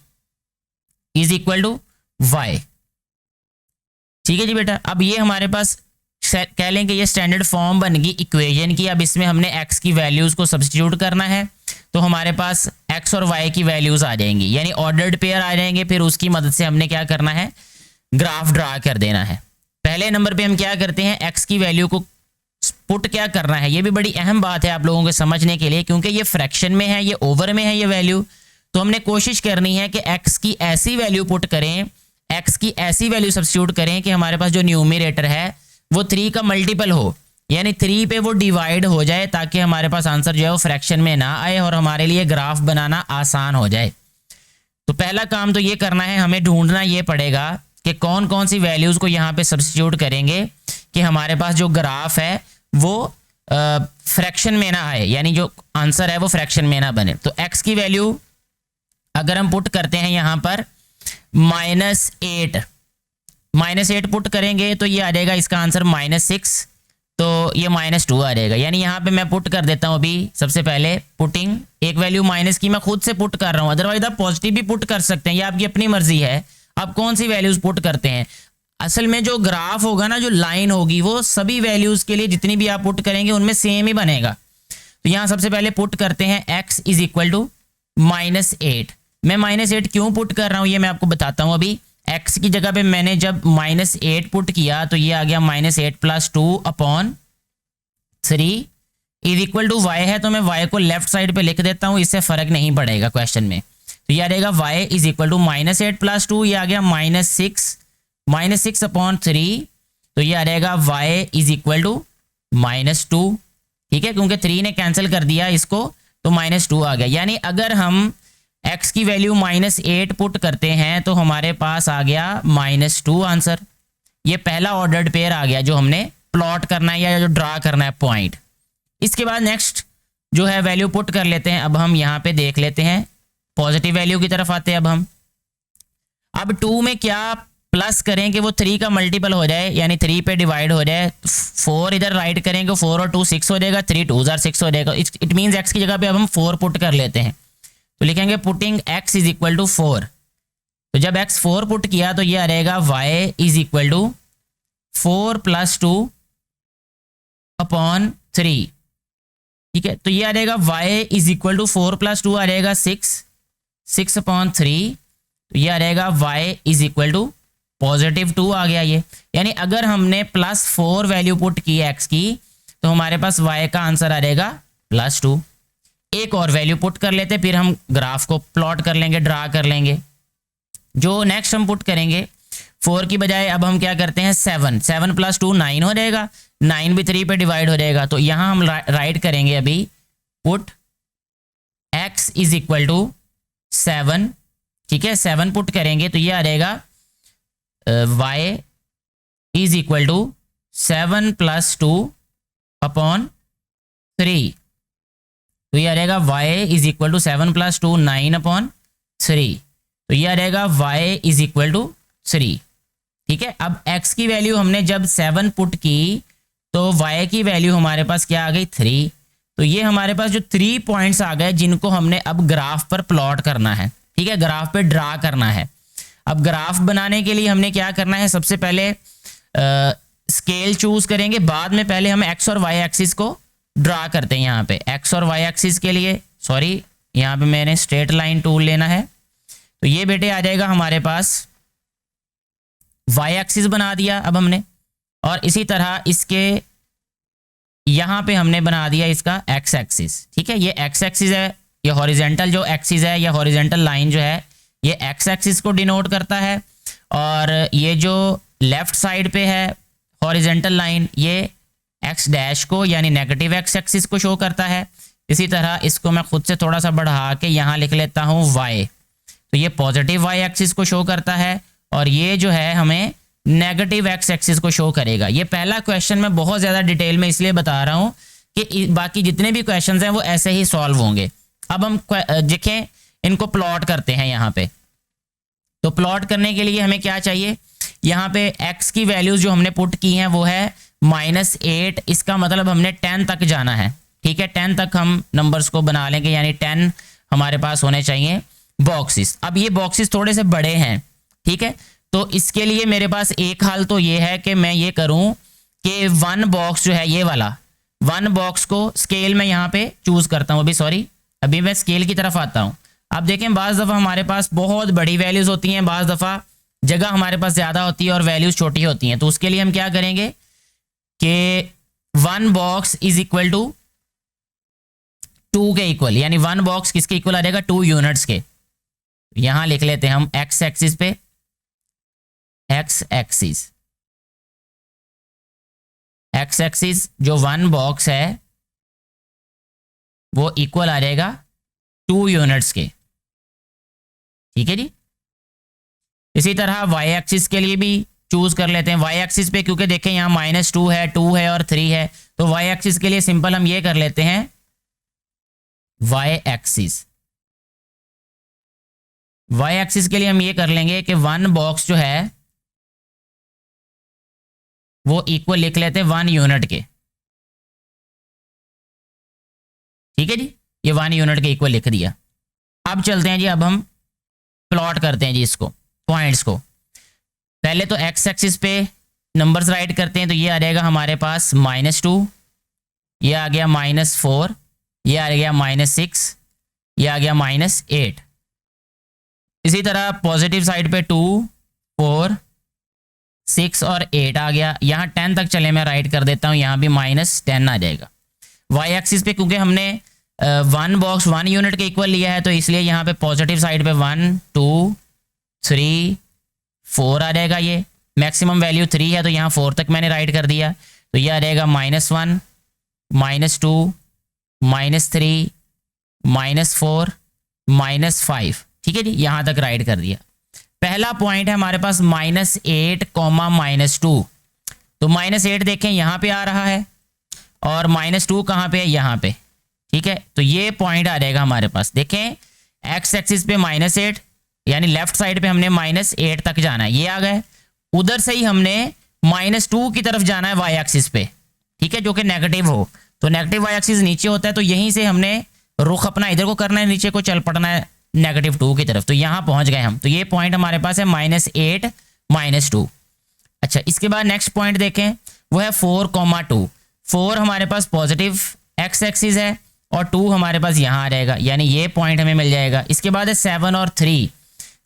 is equal to y। ठीक है जी बेटा, अब ये हमारे पास कह लें कि ये स्टैंडर्ड फॉर्म बन गई इक्वेशन की। अब इसमें हमने x की वैल्यूज़ को सब्स्टिट्यूट करना है, तो हमारे पास x और y की वैल्यूज़ आ जाएंगी, यानी ऑर्डर्ड पेयर आ जाएंगे। फिर उसकी मदद से हमने क्या करना है, ग्राफ ड्रा कर देना है। पहले नंबर पे हम क्या करते हैं, x की वैल्यू को पुट क्या करना है, ये भी बड़ी अहम बात है आप लोगों के समझने के लिए, क्योंकि ये फ्रैक्शन में है, ये ओवर में है ये वैल्यू। तो हमने कोशिश करनी है कि x की ऐसी वैल्यू पुट करें, x की ऐसी वैल्यू सब्स्टिट्यूट करें कि हमारे पास जो न्यूमरेटर है वो 3 का मल्टीपल हो, यानी 3 पे वो डिवाइड हो जाए, ताकि हमारे पास आंसर जो है वो फ्रैक्शन में ना आए और हमारे लिए ग्राफ बनाना आसान हो जाए। तो पहला काम तो ये करना है, हमें ढूंढना ये पड़ेगा कि कौन कौन सी वैल्यूज़ को यहाँ पे सब्स्टिट्यूट करेंगे कि हमारे पास जो ग्राफ है वो फ्रैक्शन में ना आए, यानी जो आंसर है वो फ्रैक्शन में ना बने। तो x की वैल्यू अगर हम पुट करते हैं यहाँ पर -8 पुट करेंगे तो ये आ जाएगा इसका आंसर -6, तो ये -2 आ जाएगा। यानी यहाँ पे मैं पुट कर देता हूँ अभी सबसे पहले पुटिंग, एक वैल्यू माइनस की मैं खुद से पुट कर रहा हूँ, अदरवाइज आप पॉजिटिव भी पुट कर सकते हैं, ये आपकी अपनी मर्जी है आप कौन सी वैल्यूज पुट करते हैं। असल में जो ग्राफ होगा ना, जो लाइन होगी, वो सभी वैल्यूज के लिए जितनी भी आप पुट करेंगे उनमें सेम ही बनेगा। तो यहाँ सबसे पहले पुट करते हैं x इज इक्वल टू -8। मैं -8 क्यों पुट कर रहा हूँ ये मैं आपको बताता हूँ अभी। x की जगह पे मैंने जब -8 पुट किया तो ये आ गया -8 plus 2 upon 3 is equal to y है, तो मैं y को लेफ्ट साइड पे लिख देता हूँ, इससे फर्क नहीं पड़ेगा क्वेश्चन में। तो ये आ जाएगा y is equal to -8 plus 2, ये आ गया -6 अपॉन 3, तो ये आ जाएगा y इज इक्वल टू -2। ठीक है, क्योंकि 3 ने कैंसिल कर दिया इसको, तो -2 आ गया। यानी अगर हम x की वैल्यू -8 पुट करते हैं तो हमारे पास आ गया -2 आंसर। ये पहला ऑर्डर्ड पेयर आ गया जो हमने प्लॉट करना है या जो ड्रा करना है पॉइंट। इसके बाद नेक्स्ट जो है वैल्यू पुट कर लेते हैं। अब हम यहाँ पे देख लेते हैं, पॉजिटिव वैल्यू की तरफ आते हैं। अब 2 में क्या प्लस करें कि वो 3 का मल्टीपल हो जाए, यानी 3 पे डिवाइड हो जाए। 4 इधर राइट करेंगे, 4 और 2 6 हो जाएगा, 3 2 6 हो जाएगा। इट मीन्स x की जगह पे अब हम 4 पुट कर लेते हैं, तो लिखेंगे putting x is equal to 4। तो जब x 4 पुट किया तो ये आ रहेगा y is equal to 4 plus 2 upon 3। ठीक है, तो ये आ जाएगा y is equal to 4 plus 2 आ जाएगा 6 अपॉन 3, तो ये आ जाएगा y इज इक्वल टू +2 आ गया ये। यानी अगर हमने +4 वैल्यू पुट की x की तो हमारे पास y का आंसर आ जाएगा +2। एक और वैल्यू पुट कर लेते, फिर हम ग्राफ को प्लॉट कर लेंगे, ड्रा कर लेंगे। जो नेक्स्ट हम पुट करेंगे 4 की बजाय अब हम क्या करते हैं 7 प्लस 2 9 हो जाएगा, 9 भी 3 पे डिवाइड हो जाएगा। तो यहाँ हम राइट करेंगे अभी put x is equal to 7। ठीक है, 7 पुट करेंगे तो ये आ जाएगा y is equal to 7 plus 2 upon 3, तो ये आ जाएगा y is equal to 7 plus 2 9 upon 3, तो ये आ जाएगा y इज इक्वल टू 3। ठीक है, अब x की वैल्यू हमने जब 7 पुट की तो y की वैल्यू हमारे पास क्या आ गई 3। तो ये हमारे पास जो 3 पॉइंट्स आ गए जिनको हमने अब ग्राफ पर प्लॉट करना है। ठीक है, ग्राफ पे ड्रा करना है। अब ग्राफ बनाने के लिए हमने क्या करना है, सबसे पहले स्केल चूज करेंगे, बाद में पहले हम x और y एक्सिस को ड्रा करते हैं। यहाँ पे x और y एक्सिस के लिए यहाँ पे मैंने स्ट्रेट लाइन टूल लेना है। तो ये बेटे आ जाएगा हमारे पास y एक्सिस बना दिया अब हमने। और इसी तरह इसके यहाँ पे हमने बना दिया इसका एक्स एक्सिस। ठीक है, ये एक्स एक्सिस है, ये हॉरिजेंटल जो एक्सिस है या हॉरिजेंटल लाइन जो है ये एक्स एक्सिस को डिनोट करता है, और ये जो लेफ्ट साइड पे है हॉरिजेंटल लाइन ये एक्स डैश को यानी नेगेटिव एक्स एक्सिस को शो करता है। इसी तरह इसको मैं खुद से थोड़ा सा बढ़ा के यहाँ लिख लेता हूँ वाई, तो ये पॉजिटिव वाई एक्सिस को शो करता है, और ये जो है हमें नेगेटिव एक्स एक्सिस को शो करेगा। ये पहला क्वेश्चन मैं बहुत ज़्यादा डिटेल में इसलिए बता रहा हूँ कि बाकी जितने भी क्वेश्चंस हैं वो ऐसे ही सॉल्व होंगे। अब हम देखें इनको प्लॉट करते हैं यहाँ पे। तो प्लॉट करने के लिए हमें क्या चाहिए, यहाँ पे x की वैल्यूज जो हमने पुट की हैं वो है -8। इसका मतलब हमने 10 तक जाना है। ठीक है, 10 तक हम नंबर्स को बना लेंगे, यानी 10 हमारे पास होने चाहिए बॉक्सेस। अब ये बॉक्सेस थोड़े से बड़े हैं। ठीक है, तो इसके लिए मेरे पास एक हाल तो ये है कि मैं ये करूँ कि 1 बॉक्स जो है ये वाला 1 बॉक्स को स्केल में यहाँ पे चूज करता हूँ। अभी मैं स्केल की तरफ आता हूँ। अब देखें बाज़ दफ़ा हमारे पास बहुत बड़ी वैल्यूज़ होती हैं, बाज़ दफ़ा जगह हमारे पास ज़्यादा होती है और वैल्यूज़ छोटी होती हैं। तो उसके लिए हम क्या करेंगे कि 1 बॉक्स इज इक्वल टू 2 के इक्वल, यानी 1 बॉक्स किसके इक्वल आ जाएगा 2 यूनिट्स के। यहाँ लिख लेते हैं हम एक्स एक्सिस पे एक्स एक्सिस जो 1 बॉक्स है वो इक्वल आ जाएगा 2 यूनिट्स के। ठीक है जी। इसी तरह वाई एक्सिस के लिए भी चूज कर लेते हैं। वाई एक्सिस पे क्योंकि देखें यहाँ -2 है, 2 है और 3 है, तो वाई एक्सिस के लिए सिंपल हम ये कर लेते हैं वाई एक्सिस के लिए हम ये कर लेंगे कि 1 बॉक्स जो है वो इक्वल लिख लेते हैं 1 यूनिट के। ठीक है जी, ये 1 यूनिट के इक्वल लिख दिया। अब चलते हैं जी, अब हम प्लॉट करते हैं जी इसको, पॉइंट्स को। पहले तो एक्स एक्सिस पे नंबर्स राइट करते हैं, तो ये आ जाएगा हमारे पास -2, ये आ गया -4, ये आ गया -6, ये आ गया -8। इसी तरह पॉजिटिव साइड पे 2, 4, 6 और 8 आ गया। यहाँ 10 तक चले मैं राइट कर देता हूँ, यहाँ भी -10 आ जाएगा। वाई एक्सिस पे क्योंकि हमने 1 बॉक्स 1 यूनिट के इक्वल लिया है, तो इसलिए यहाँ पे पॉजिटिव साइड पे 1, 2, 3, 4 आ जाएगा। ये मैक्सिमम वैल्यू 3 है, तो यहाँ 4 तक मैंने राइट कर दिया, तो ये आ जाएगा -1, -2, -3, -4, -5। ठीक है जी, यहाँ तक राइट कर दिया। पहला पॉइंट है हमारे पास -8, -2। तो -8 देखें यहाँ पे आ रहा है, और -2 कहाँ पे है, यहाँ पे। ठीक है, तो ये पॉइंट आ जाएगा हमारे पास। देखें एक्स एक्सिस पे -8, यानी लेफ्ट साइड पे हमने -8 तक जाना है, ये आ गए। उधर से ही हमने -2 की तरफ जाना है वाई एक्सिस पे। ठीक है, जो कि नेगेटिव हो, तो नेगेटिव वाई एक्सिस नीचे होता है, तो यहीं से हमने रुख अपना इधर को करना है, नीचे को चल पड़ना है -2 की तरफ। तो यहाँ पहुंच गए हम। तो ये पॉइंट हमारे पास है -8, -2। अच्छा, इसके बाद नेक्स्ट पॉइंट देखें, वो है 4, 2। 4 हमारे पास पॉजिटिव एक्स एक्सिस है, और 2 हमारे पास यहाँ आ जाएगा, यानी ये पॉइंट हमें मिल जाएगा। इसके बाद है 7 और 3।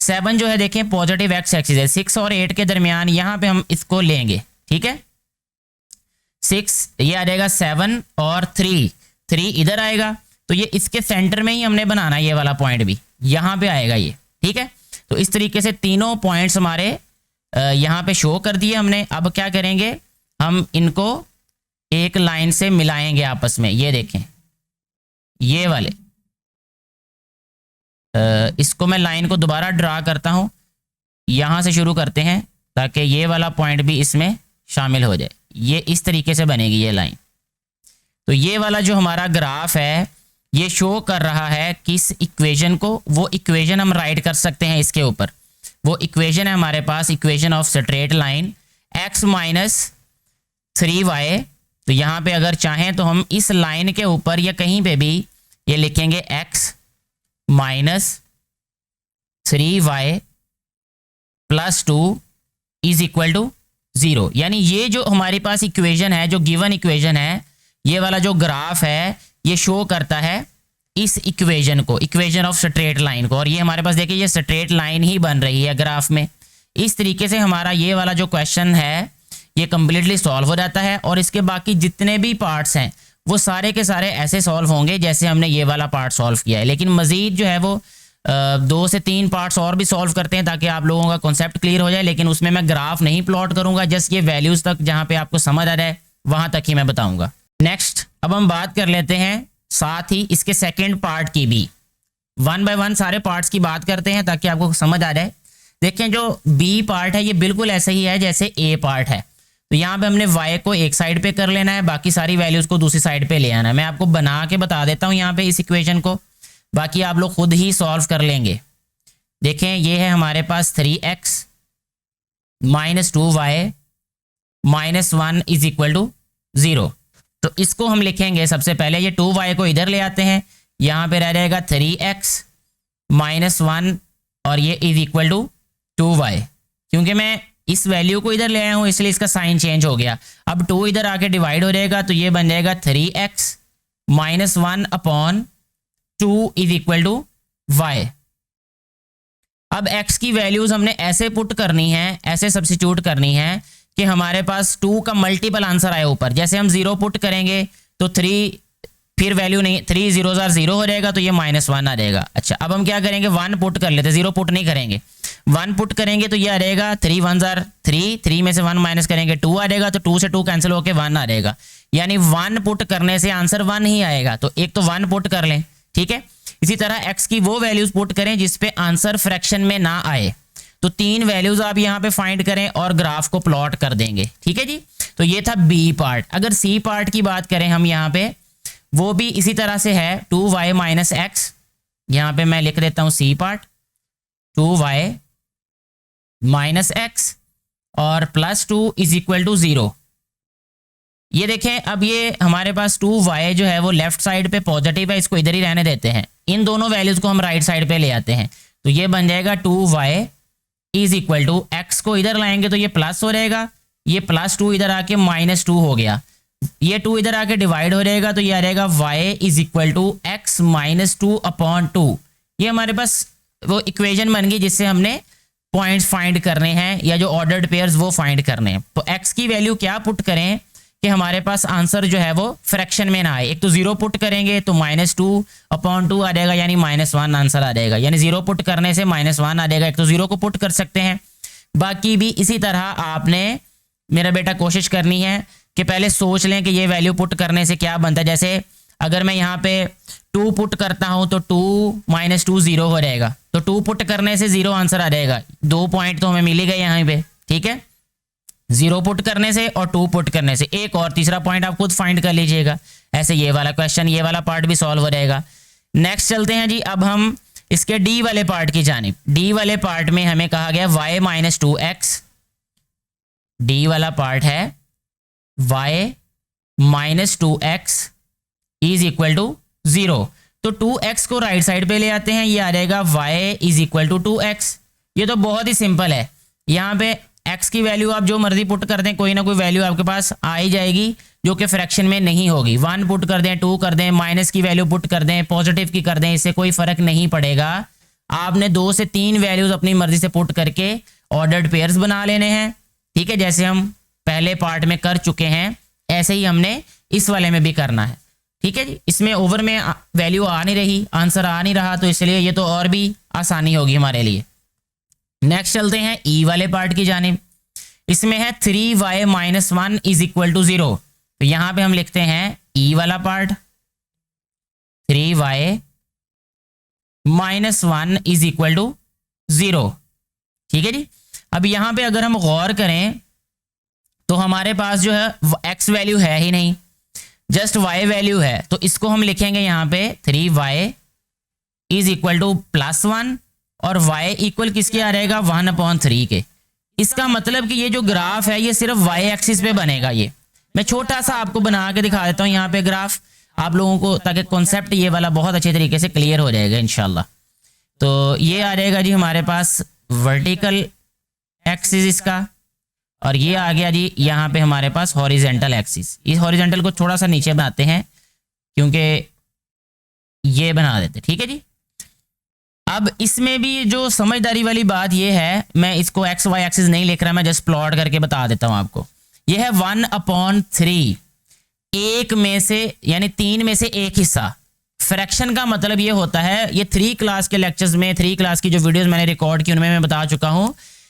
7 जो है देखें पॉजिटिव एक्स एक्सिस है, 6 और 8 के दरमियान यहाँ पे हम इसको लेंगे। ठीक है, 6 ये आ जाएगा 7 और 3 इधर आएगा, तो ये इसके सेंटर में ही हमने बनाना है, ये वाला पॉइंट भी यहाँ पे आएगा ये। ठीक है, तो इस तरीके से तीनों पॉइंट्स हमारे यहाँ पे शो कर दिए हमने। अब क्या करेंगे, हम इनको एक लाइन से मिलाएंगे आपस में। ये देखें ये वाले, इसको मैं लाइन को दोबारा ड्रा करता हूँ, यहाँ से शुरू करते हैं ताकि ये वाला पॉइंट भी इसमें शामिल हो जाए। ये इस तरीके से बनेगी ये लाइन। तो ये वाला जो हमारा ग्राफ है ये शो कर रहा है किस इक्वेशन को, वो इक्वेशन हम राइट कर सकते हैं इसके ऊपर। वो इक्वेशन है हमारे पास, equation of straight line x - 3y। तो यहाँ पे अगर चाहें तो हम इस लाइन के ऊपर या कहीं पे भी ये लिखेंगे x - 3y + 2 is equal to 0। यानी ये जो हमारे पास इक्वेशन है, जो गिवन इक्वेशन है, ये वाला जो ग्राफ है ये शो करता है इस इक्वेशन को, इक्वेशन ऑफ स्ट्रेट लाइन को। और ये हमारे पास देखिए ये स्ट्रेट लाइन ही बन रही है ग्राफ में। इस तरीके से हमारा ये वाला जो क्वेश्चन है ये कम्प्लीटली सॉल्व हो जाता है और इसके बाकी जितने भी पार्ट्स हैं वो सारे के सारे ऐसे सॉल्व होंगे जैसे हमने ये वाला पार्ट सॉल्व किया है। लेकिन मज़ीद जो है वो 2 से 3 पार्ट्स और भी सॉल्व करते हैं ताकि आप लोगों का कॉन्सेप्ट क्लियर हो जाए। लेकिन उसमें मैं ग्राफ नहीं प्लॉट करूंगा, जस्ट ये वैल्यूज़ तक जहाँ पे आपको समझ आ जाए वहाँ तक ही मैं बताऊँगा। नेक्स्ट अब हम बात कर लेते हैं साथ ही इसके सेकेंड पार्ट की भी, 1 बाय 1 सारे पार्ट्स की बात करते हैं ताकि आपको समझ आ जाए। देखें जो बी पार्ट है ये बिल्कुल ऐसा ही है जैसे ए पार्ट है। तो यहाँ पे हमने y को एक साइड पे कर लेना है, बाकी सारी वैल्यूज़ को दूसरी साइड पे ले आना है। मैं आपको बना के बता देता हूँ यहाँ पे इस इक्वेशन को, बाकी आप लोग खुद ही सॉल्व कर लेंगे। देखें ये है हमारे पास 3x minus 2y minus 1 is equal to 0। तो इसको हम लिखेंगे सबसे पहले, ये 2y को इधर ले आते हैं, यहाँ पे रह जाएगा 3x माइनस 1 और ये इज इक्वल टू 2y। क्योंकि मैं इस वैल्यू को इधर ले आया हूँ इसलिए इसका साइन चेंज हो गया। अब 2 इधर आके डिवाइड हो जाएगा तो ये बन जाएगा 3x minus 1 upon 2 is equal to y। अब x की वैल्यूज हमने ऐसे पुट करनी है, ऐसे सब्स्टिट्यूट करनी है कि हमारे पास 2 का मल्टीपल आंसर आए ऊपर। जैसे हम 0 पुट करेंगे तो 3 फिर वैल्यू नहीं, 3 0 0 हो जाएगा तो ये -1 आ जाएगा। अच्छा अब हम क्या करेंगे, 1 पुट कर लेते हैं, 0 पुट नहीं करेंगे। 1 पुट करेंगे तो ये आ जाएगा 3 1 3, 3 में से 1 माइनस करेंगे 2 आ जाएगा, तो 2 से 2 कैंसिल होकर 1 आ जाएगा। यानी 1 पुट करने से आंसर 1 ही आएगा। तो एक तो 1 पुट कर लें, ठीक है। इसी तरह x की वो वैल्यूज पुट करें जिसपे आंसर फ्रैक्शन में ना आए। तो 3 वैल्यूज आप यहाँ पे फाइंड करें और ग्राफ को प्लॉट कर देंगे, ठीक है जी। तो ये था बी पार्ट। अगर सी पार्ट की बात करें हम यहाँ पे, वो भी इसी तरह से है 2y माइनस एक्स। यहाँ पे मैं लिख देता हूँ C part 2y minus X और प्लस 2 इज इक्वल टू 0। ये देखें अब ये हमारे पास 2y जो है वो लेफ्ट साइड पे पॉजिटिव है, इसको इधर ही रहने देते हैं। इन दोनों वैल्यूज को हम राइट साइड पे ले आते हैं तो ये बन जाएगा 2y is equal to x को इधर लाएंगे तो ये प्लस हो जाएगा, ये +2 इधर आके -2 हो गया, ये 2 इधर आके डिवाइड हो जाएगा तो ये आ जाएगा y is equal to X minus 2 upon 2। ये हमारे पास वो इक्वेशन बन गई जिससे हमने पॉइंट्स फाइंड करने हैं या जो ऑर्डर्ड पेयर्स वो फाइंड करने हैं। तो x की वैल्यू क्या पुट करें कि हमारे पास आंसर जो है वो फ्रैक्शन में ना आए। एक तो 0 पुट करेंगे तो -2 अपॉन 2 आ जाएगा यानी -1 आंसर आ जाएगा। यानी 0 पुट करने से -1 आ जाएगा। एक तो 0 को पुट कर सकते हैं, बाकी भी इसी तरह आपने मेरा बेटा कोशिश करनी है कि पहले सोच लें कि ये वैल्यू पुट करने से क्या बनता है। जैसे अगर मैं यहाँ पे 2 पुट करता हूँ तो 2 - 2 0 हो जाएगा, तो 2 पुट करने से 0 आंसर आ जाएगा। 2 पॉइंट तो हमें मिल ही गए यहाँ पे, ठीक है। 0 पुट करने से और 2 पुट करने से। एक और तीसरा पॉइंट आप खुद फाइंड कर लीजिएगा। ऐसे ये वाला क्वेश्चन, ये वाला पार्ट भी सॉल्व हो जाएगा। नेक्स्ट चलते हैं जी, अब हम इसके डी वाले पार्ट की जानिब। डी वाले पार्ट में हमें कहा गया y माइनस 2x। डी वाला पार्ट है y minus 2x is equal to 0। तो 2x को राइट साइड पे ले आते हैं, ये आ जाएगा y is equal to 2x। ये तो बहुत ही सिंपल है। यहाँ पे x की वैल्यू आप जो मर्जी पुट कर दें, कोई ना कोई वैल्यू आपके पास आ ही जाएगी जो कि फ्रैक्शन में नहीं होगी। 1 पुट कर दें, 2 कर दें, माइनस की वैल्यू पुट कर दें, पॉजिटिव की कर दें, इससे कोई फर्क नहीं पड़ेगा। आपने 2 से 3 वैल्यूज अपनी मर्जी से पुट करके ऑर्डर्ड पेयर्स बना लेने हैं, ठीक है। जैसे हम पहले पार्ट में कर चुके हैं ऐसे ही हमने इस वाले में भी करना है, ठीक है जी। इसमें ओवर में वैल्यू आ नहीं रही, आंसर आ नहीं रहा, तो इसलिए ये तो और भी आसानी होगी हमारे लिए। नेक्स्ट चलते हैं ई वाले पार्ट की जानिब। इसमें है 3y minus 1 is equal to 0। तो यहां पे हम लिखते हैं ई वाला part 3y minus 1 is equal to 0, ठीक है जी। अब यहां पे अगर हम गौर करें तो हमारे पास जो है x वैल्यू है ही नहीं, जस्ट y वैल्यू है। तो इसको हम लिखेंगे यहाँ पे 3y इज इक्वल टू +1 और y इक्वल किसके आ रहेगा 1/3 के। इसका मतलब कि ये जो ग्राफ है ये सिर्फ y एक्सिस पे बनेगा। ये मैं छोटा सा आपको बना के दिखा देता हूँ यहाँ पे ग्राफ आप लोगों को, ताकि कॉन्सेप्ट ये वाला बहुत अच्छे तरीके से क्लियर हो जाएगा इंशाल्लाह। तो ये आ जाएगा जी हमारे पास वर्टिकल एक्सिस इसका, और ये आ गया जी यहाँ पे हमारे पास हॉरिजेंटल एक्सिस। इस हॉरिजेंटल को थोड़ा सा नीचे बनाते हैं क्योंकि ये बना देते, ठीक है जी। अब इसमें भी जो समझदारी वाली बात ये है, मैं इसको एक्स वाई एक्सिस नहीं लिख रहा, मैं जस्ट प्लॉट करके बता देता हूँ आपको। ये है 1/3, एक में से यानी 3 में से एक हिस्सा। फ्रैक्शन का मतलब ये होता है, ये 3 क्लास के लेक्चर्स में, 3 क्लास की जो वीडियोस मैंने रिकॉर्ड की उनमें मैं बता चुका हूं।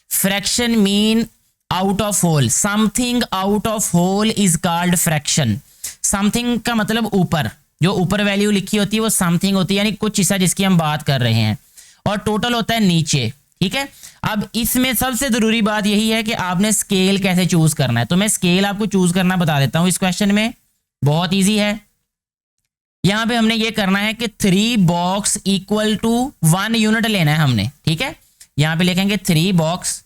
Fraction mean out of whole, something out of whole is called fraction. Something का मतलब ऊपर, जो ऊपर वैल्यू लिखी होती है वो समथिंग होती है, यानी कुछ हिस्सा जिसकी हम बात कर रहे हैं, और टोटल होता है नीचे। ठीक है, अब इसमें सबसे जरूरी बात यही है कि आपने स्केल कैसे चूज करना है। तो मैं स्केल आपको चूज करना बता देता हूं इस क्वेश्चन में, बहुत ईजी है। यहां पे हमने ये करना है कि 3 बॉक्स इक्वल टू 1 यूनिट लेना है हमने। ठीक है, यहां पे लिखेंगे 3 box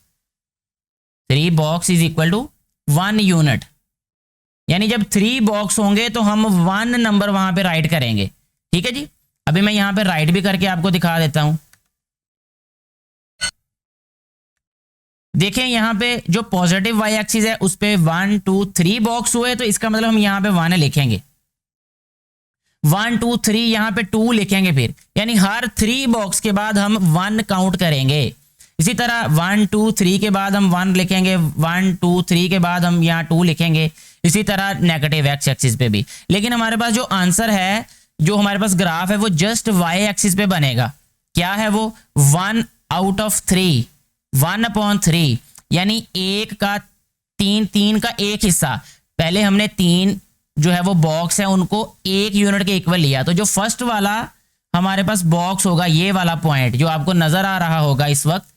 is equal to 1 unit, यानी जब 3 बॉक्स होंगे तो हम 1 नंबर वहां पे राइट करेंगे। ठीक है जी, अभी मैं यहां पे राइट भी करके आपको दिखा देता हूं। देखें यहां पे जो पॉजिटिव वाई एक्सिस है उस पे 1 2 3 बॉक्स हुए, तो इसका मतलब हम यहां पे 1 लिखेंगे, 1 2 3 यहां पे 2 लिखेंगे फिर, यानी हर 3 बॉक्स के बाद हम 1 काउंट करेंगे। इसी तरह 1 2 3 के बाद हम 1 लिखेंगे, 1 2 3 के बाद हम यहाँ 2 लिखेंगे। इसी तरह नेगेटिव एक्स एक्सिस पे भी। लेकिन हमारे पास जो आंसर है, जो हमारे पास ग्राफ है, वो जस्ट वाई एक्सिस पे बनेगा। क्या है वो? 1/3, 1/3, यानी 1 का 3 का एक हिस्सा। पहले हमने 3 जो है वो बॉक्स है उनको 1 यूनिट के इक्वल लिया, तो जो फर्स्ट वाला हमारे पास बॉक्स होगा, ये वाला पॉइंट जो आपको नजर आ रहा होगा इस वक्त,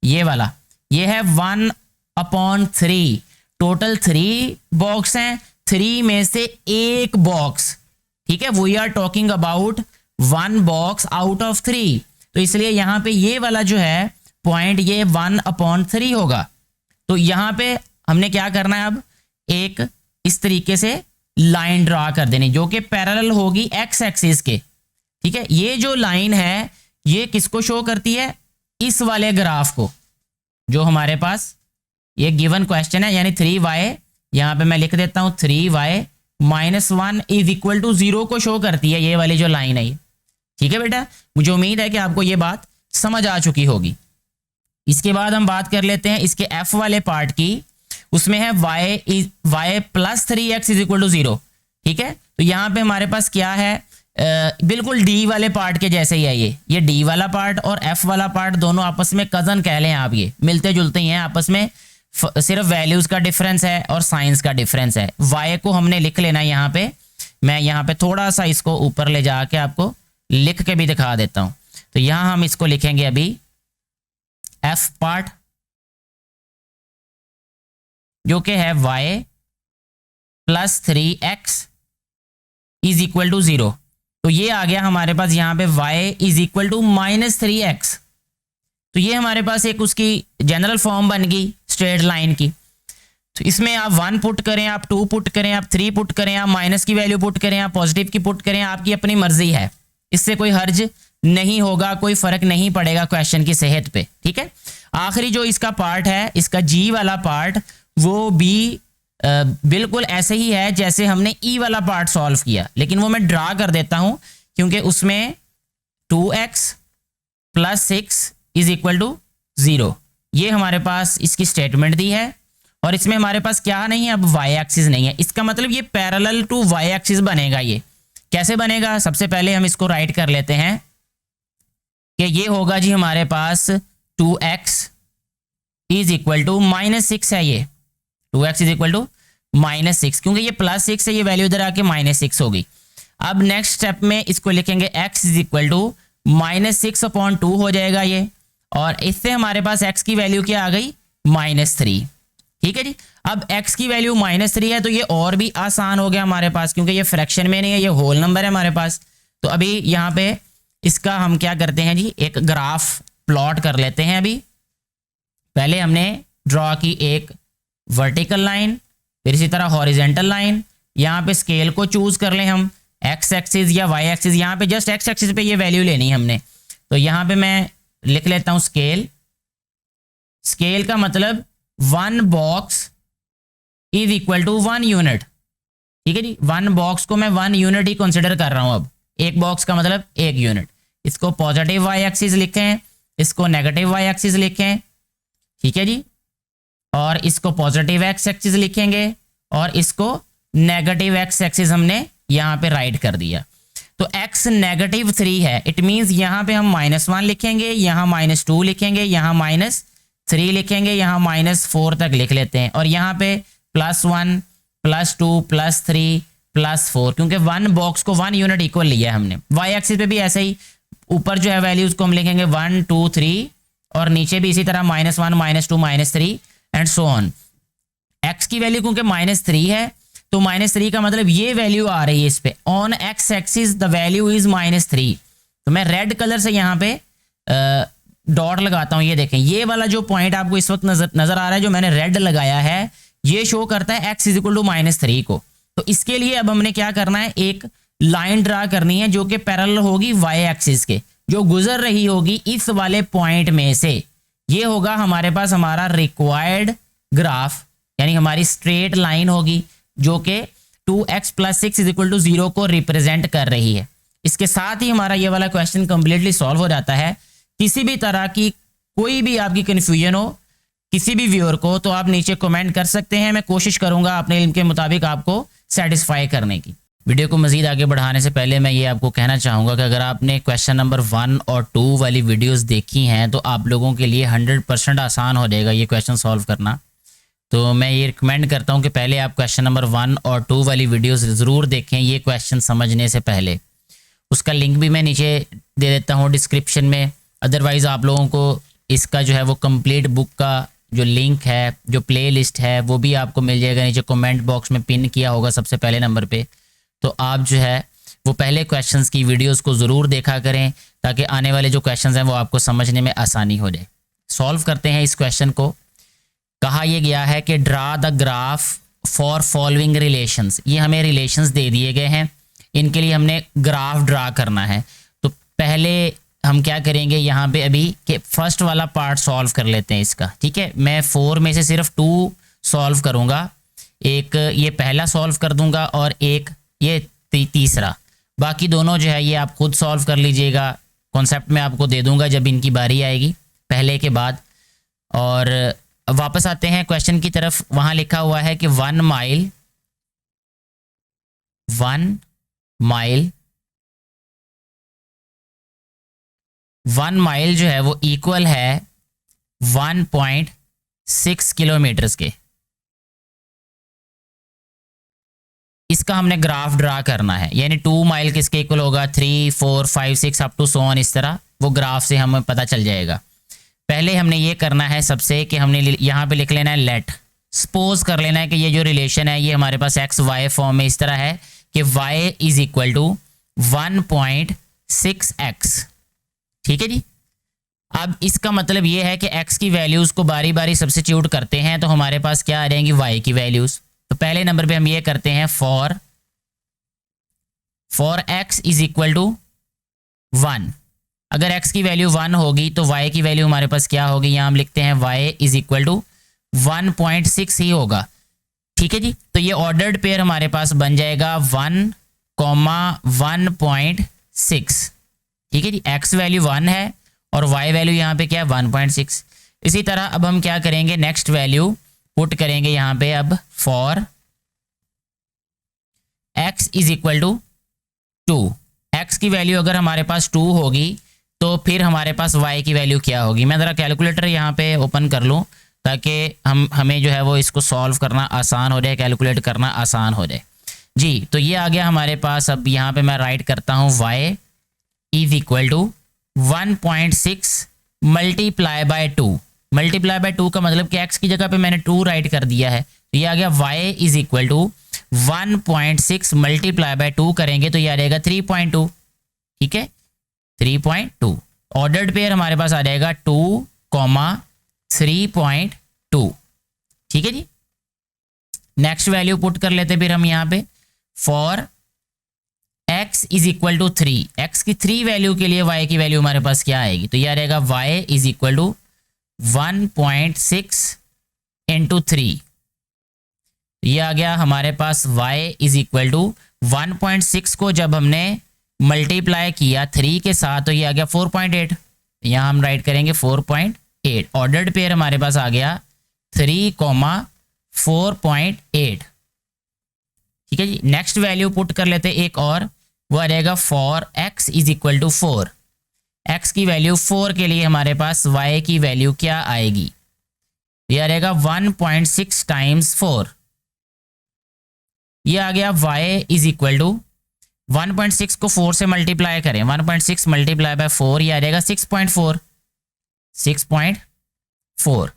ये वाला, ये है 1/3। टोटल 3 बॉक्स हैं, 3 में से एक बॉक्स। ठीक है, we are talking about 1 box out of 3, तो इसलिए यहां पे ये वाला जो है पॉइंट, ये 1/3 होगा। तो यहां पे हमने क्या करना है, अब एक इस तरीके से लाइन ड्रा कर देनी जो कि पैरेलल होगी एक्स एक्सिस के। ठीक है, ये जो लाइन है ये किसको शो करती है? इस वाले ग्राफ को, जो हमारे पास ये गिवन क्वेश्चन है, यानी 3y, यहां पे मैं लिख देता हूं 3y - 1 इज इक्वल टू 0 को शो करती है, ये वाली जो लाइन है ये। ठीक है बेटा, मुझे उम्मीद है कि आपको ये बात समझ आ चुकी होगी। इसके बाद हम बात कर लेते हैं इसके f वाले पार्ट की, उसमें है y + 3x is equal to 0। ठीक है, तो यहां पे हमारे पास क्या है, बिल्कुल d वाले पार्ट के जैसे ही है ये d वाला पार्ट और f वाला पार्ट दोनों आपस में कजन कह लें आप, ये मिलते जुलते ही हैं आपस में, सिर्फ वैल्यूज का डिफरेंस है और साइंस का डिफरेंस है। y को हमने लिख लेना यहाँ पे, मैं यहाँ पे थोड़ा सा इसको ऊपर ले जाके आपको लिख के भी दिखा देता हूं। तो यहां हम इसको लिखेंगे अभी f पार्ट, जो कि है y + 3x is equal to 0। तो ये आ गया हमारे पास यहाँ पे y is equal to -3x। तो ये हमारे पास एक उसकी जनरल फॉर्म बन गई स्ट्रेट लाइन की। तो इसमें आप 1 पुट करें, आप 2 पुट करें, आप 3 पुट करें, आप माइनस की वैल्यू पुट करें, आप पॉजिटिव की पुट करें, आपकी अपनी मर्जी है, इससे कोई हर्ज नहीं होगा, कोई फर्क नहीं पड़ेगा क्वेश्चन की सेहत पे। ठीक है, आखिरी जो इसका पार्ट है, इसका जी वाला पार्ट, वो भी बिल्कुल ऐसे ही है जैसे हमने ई वाला पार्ट सॉल्व किया, लेकिन वो मैं ड्रा कर देता हूं क्योंकि उसमें 2x + 6 इज इक्वल टू 0, ये हमारे पास इसकी स्टेटमेंट दी है। और इसमें हमारे पास क्या नहीं है, अब y एक्सिस नहीं है, इसका मतलब ये पैरेलल टू y एक्सिस बनेगा। ये कैसे बनेगा? सबसे पहले हम इसको राइट कर लेते हैं कि ये होगा जी हमारे पास 2x इज इक्वल टू -6 है, ये 2x इज इक्वल टू -6, क्योंकि ये +6 है, ये वैल्यू इधर आके -6 होगी। अब नेक्स्ट स्टेप में इसको लिखेंगे x इज इक्वल टू -6/2 हो जाएगा ये, और इससे हमारे पास x की वैल्यू क्या आ गई? -3। ठीक है जी, अब x की वैल्यू -3 है, तो ये और भी आसान हो गया हमारे पास, क्योंकि ये फ्रैक्शन में नहीं है, ये होल नंबर है हमारे पास। तो अभी यहाँ पे इसका हम क्या करते हैं जी, एक ग्राफ प्लॉट कर लेते हैं। अभी पहले हमने ड्रॉ की एक वर्टिकल लाइन, फिर इसी तरह हॉरिजेंटल लाइन। यहाँ पे स्केल को चूज कर लें हम, एक्स एक्सिस या वाई एक्सिस, यहाँ पे जस्ट एक्स एक्सिस पे ये वैल्यू लेनी है हमने। तो यहाँ पे मैं लिख लेता हूँ स्केल। स्केल का मतलब 1 box is equal to 1 unit. ठीक है जी, 1 बॉक्स को मैं 1 यूनिट ही कंसिडर कर रहा हूँ। अब एक बॉक्स का मतलब 1 यूनिट। इसको पॉजिटिव वाई एक्सिस लिखें, इसको नेगेटिव वाई एक्सिस लिखें। ठीक है जी, और इसको पॉजिटिव एक्स एक्सिस लिखेंगे, और इसको नेगेटिव एक्स एक्सिस हमने यहाँ पे राइट कर दिया। तो x नेगेटिव 3 है, इट मीन्स यहाँ पे हम -1 लिखेंगे, यहाँ -2 लिखेंगे, यहाँ -3 लिखेंगे, यहाँ -4 तक लिख लेते हैं, और यहाँ पे +1 +2 +3 +4, क्योंकि 1 बॉक्स को 1 यूनिट इक्वल लिया है हमने। y एक्सिस पे भी ऐसे ही, ऊपर जो है वैल्यूज को हम लिखेंगे 1 2 3, और नीचे भी इसी तरह -1 -2 -3 एंड सो ऑन। x की वैल्यू क्योंकि -3 है, तो -3 का मतलब ये वैल्यू आ रही है इस पे, on x axis the value is -3। तो मैं रेड कलर से यहाँ पे डॉट लगाता हूँ, ये देखें, ये वाला जो पॉइंट आपको इस वक्त नजर आ रहा है, जो मैंने रेड लगाया है, ये शो करता है x इज इक्वल टू -3 को। तो इसके लिए अब हमने क्या करना है, एक लाइन ड्रा करनी है जो कि पैरेलल होगी y एक्सिस के, जो गुजर रही होगी इस वाले पॉइंट में से। ये होगा हमारे पास हमारा रिक्वायर्ड ग्राफ, यानी हमारी स्ट्रेट लाइन होगी जो कि 2x + 6 = 0 को रिप्रेजेंट कर रही है। इसके साथ ही हमारा ये वाला क्वेश्चन कंप्लीटली सॉल्व हो जाता है। किसी भी तरह की कोई भी आपकी कन्फ्यूजन हो किसी भी व्यूअर को, तो आप नीचे कमेंट कर सकते हैं, मैं कोशिश करूंगा अपने इल्म के मुताबिक आपको सेटिस्फाई करने की। वीडियो को मजीद आगे बढ़ाने से पहले मैं ये आपको कहना चाहूँगा कि अगर आपने क्वेश्चन नंबर 1 और 2 वाली वीडियोस देखी हैं तो आप लोगों के लिए 100% आसान हो जाएगा ये क्वेश्चन सॉल्व करना। तो मैं ये रिकमेंड करता हूँ कि पहले आप क्वेश्चन नंबर 1 और 2 वाली वीडियोस ज़रूर देखें ये क्वेश्चन समझने से पहले। उसका लिंक भी मैं नीचे दे देता हूँ डिस्क्रिप्शन में, अदरवाइज़ आप लोगों को इसका जो है वो कंप्लीट बुक का जो लिंक है, जो प्ले लिस्ट है, वो भी आपको मिल जाएगा, नीचे कमेंट बॉक्स में पिन किया होगा सबसे पहले नंबर पे। तो आप जो है वो पहले क्वेश्चंस की वीडियोस को ज़रूर देखा करें ताकि आने वाले जो क्वेश्चंस हैं वो आपको समझने में आसानी हो जाए। सॉल्व करते हैं इस क्वेश्चन को। कहा यह गया है कि draw the graph for following relations. ये हमें रिलेशंस दे दिए गए हैं, इनके लिए हमने ग्राफ ड्रा करना है। तो पहले हम क्या करेंगे यहाँ पे अभी कि फर्स्ट वाला पार्ट सॉल्व कर लेते हैं इसका, ठीक है। मैं 4 में से सिर्फ 2 सॉल्व करूँगा, एक ये पहला सॉल्व कर दूंगा और एक ये तीसरा। बाकी दोनों जो है ये आप खुद सॉल्व कर लीजिएगा, कॉन्सेप्ट में आपको दे दूंगा जब इनकी बारी आएगी पहले के बाद। और वापस आते हैं क्वेश्चन की तरफ। वहाँ लिखा हुआ है कि 1 माइल जो है वो इक्वल है 1.6 किलोमीटर्स के। इसका हमने ग्राफ ड्रा करना है, यानी 2 माइल किसके इक्वल होगा, 3 4 5 6 अप टू सो ऑन, इस तरह वो ग्राफ से हमें पता चल जाएगा। पहले हमने ये करना है सबसे कि हमने यहाँ पे लिख लेना है लेट, सपोज कर लेना है कि ये जो रिलेशन है ये हमारे पास एक्स वाई फॉर्म में इस तरह है कि y is equal to 1.6x, ठीक है जी। अब इसका मतलब ये है कि x की वैल्यूज़ को बारी बारी सब्स्टिट्यूट करते हैं तो हमारे पास क्या आ जाएंगी, y की वैल्यूज़। तो पहले नंबर पे हम ये करते हैं for x is equal to 1। अगर x की वैल्यू 1 होगी तो y की वैल्यू हमारे पास क्या होगी, यहाँ हम लिखते हैं y इज इक्वल टू 1.6 ही होगा, ठीक है जी। तो ये ऑर्डर्ड पेयर हमारे पास बन जाएगा 1.6, ठीक है जी। x वैल्यू 1 है और y वैल्यू यहाँ पे क्या है 1.6। इसी तरह अब हम क्या करेंगे, नेक्स्ट वैल्यू पुट करेंगे यहाँ पे अब for x is equal to 2। x की वैल्यू अगर हमारे पास 2 होगी तो फिर हमारे पास y की वैल्यू क्या होगी। मैं ज़रा कैलकुलेटर यहाँ पे ओपन कर लूँ ताकि हमें जो है वो इसको सॉल्व करना आसान हो जाए, कैलकुलेट करना आसान हो जाए जी। तो ये आ गया हमारे पास। अब यहाँ पे मैं राइट करता हूँ y is equal to 1.6 multiply by 2। Multiply by 2 का मतलब कि x की जगह पे मैंने 2 राइट कर दिया है, तो ये आ गया y is equal to 1.6 multiply by 2 करेंगे तो ये आ जाएगा 3.2, ठीक है 3.2। ऑर्डर्ड पेयर हमारे पास आ जाएगा 2.3.2, ठीक है जी। नेक्स्ट वैल्यू पुट कर लेते फिर हम यहाँ पे for x is equal to 3। x की 3 वैल्यू के लिए y की वैल्यू हमारे पास क्या आएगी, तो ये आ रहेगा y is equal to 1.6 into 3। ये आ गया हमारे पास y इज इक्वल टू 1.6 को जब हमने मल्टीप्लाई किया 3 के साथ तो ये आ गया 4.8। यहाँ हम राइट करेंगे 4.8। ऑर्डर्ड पेयर हमारे पास आ गया 3, 4.8। ठीक है जी। नेक्स्ट वैल्यू पुट कर लेते हैं एक और, वो आ जाएगा for x is equal to 4। x की वैल्यू 4 के लिए हमारे पास y की वैल्यू क्या आएगी, ये आ जाएगा 1.6 टाइम्स 4। ये आ गया y इज इक्वल टू 1.6 को 4 से मल्टीप्लाई करें, 1.6 मल्टीप्लाई बाय 4, ये आ जाएगा 6.4। 6.4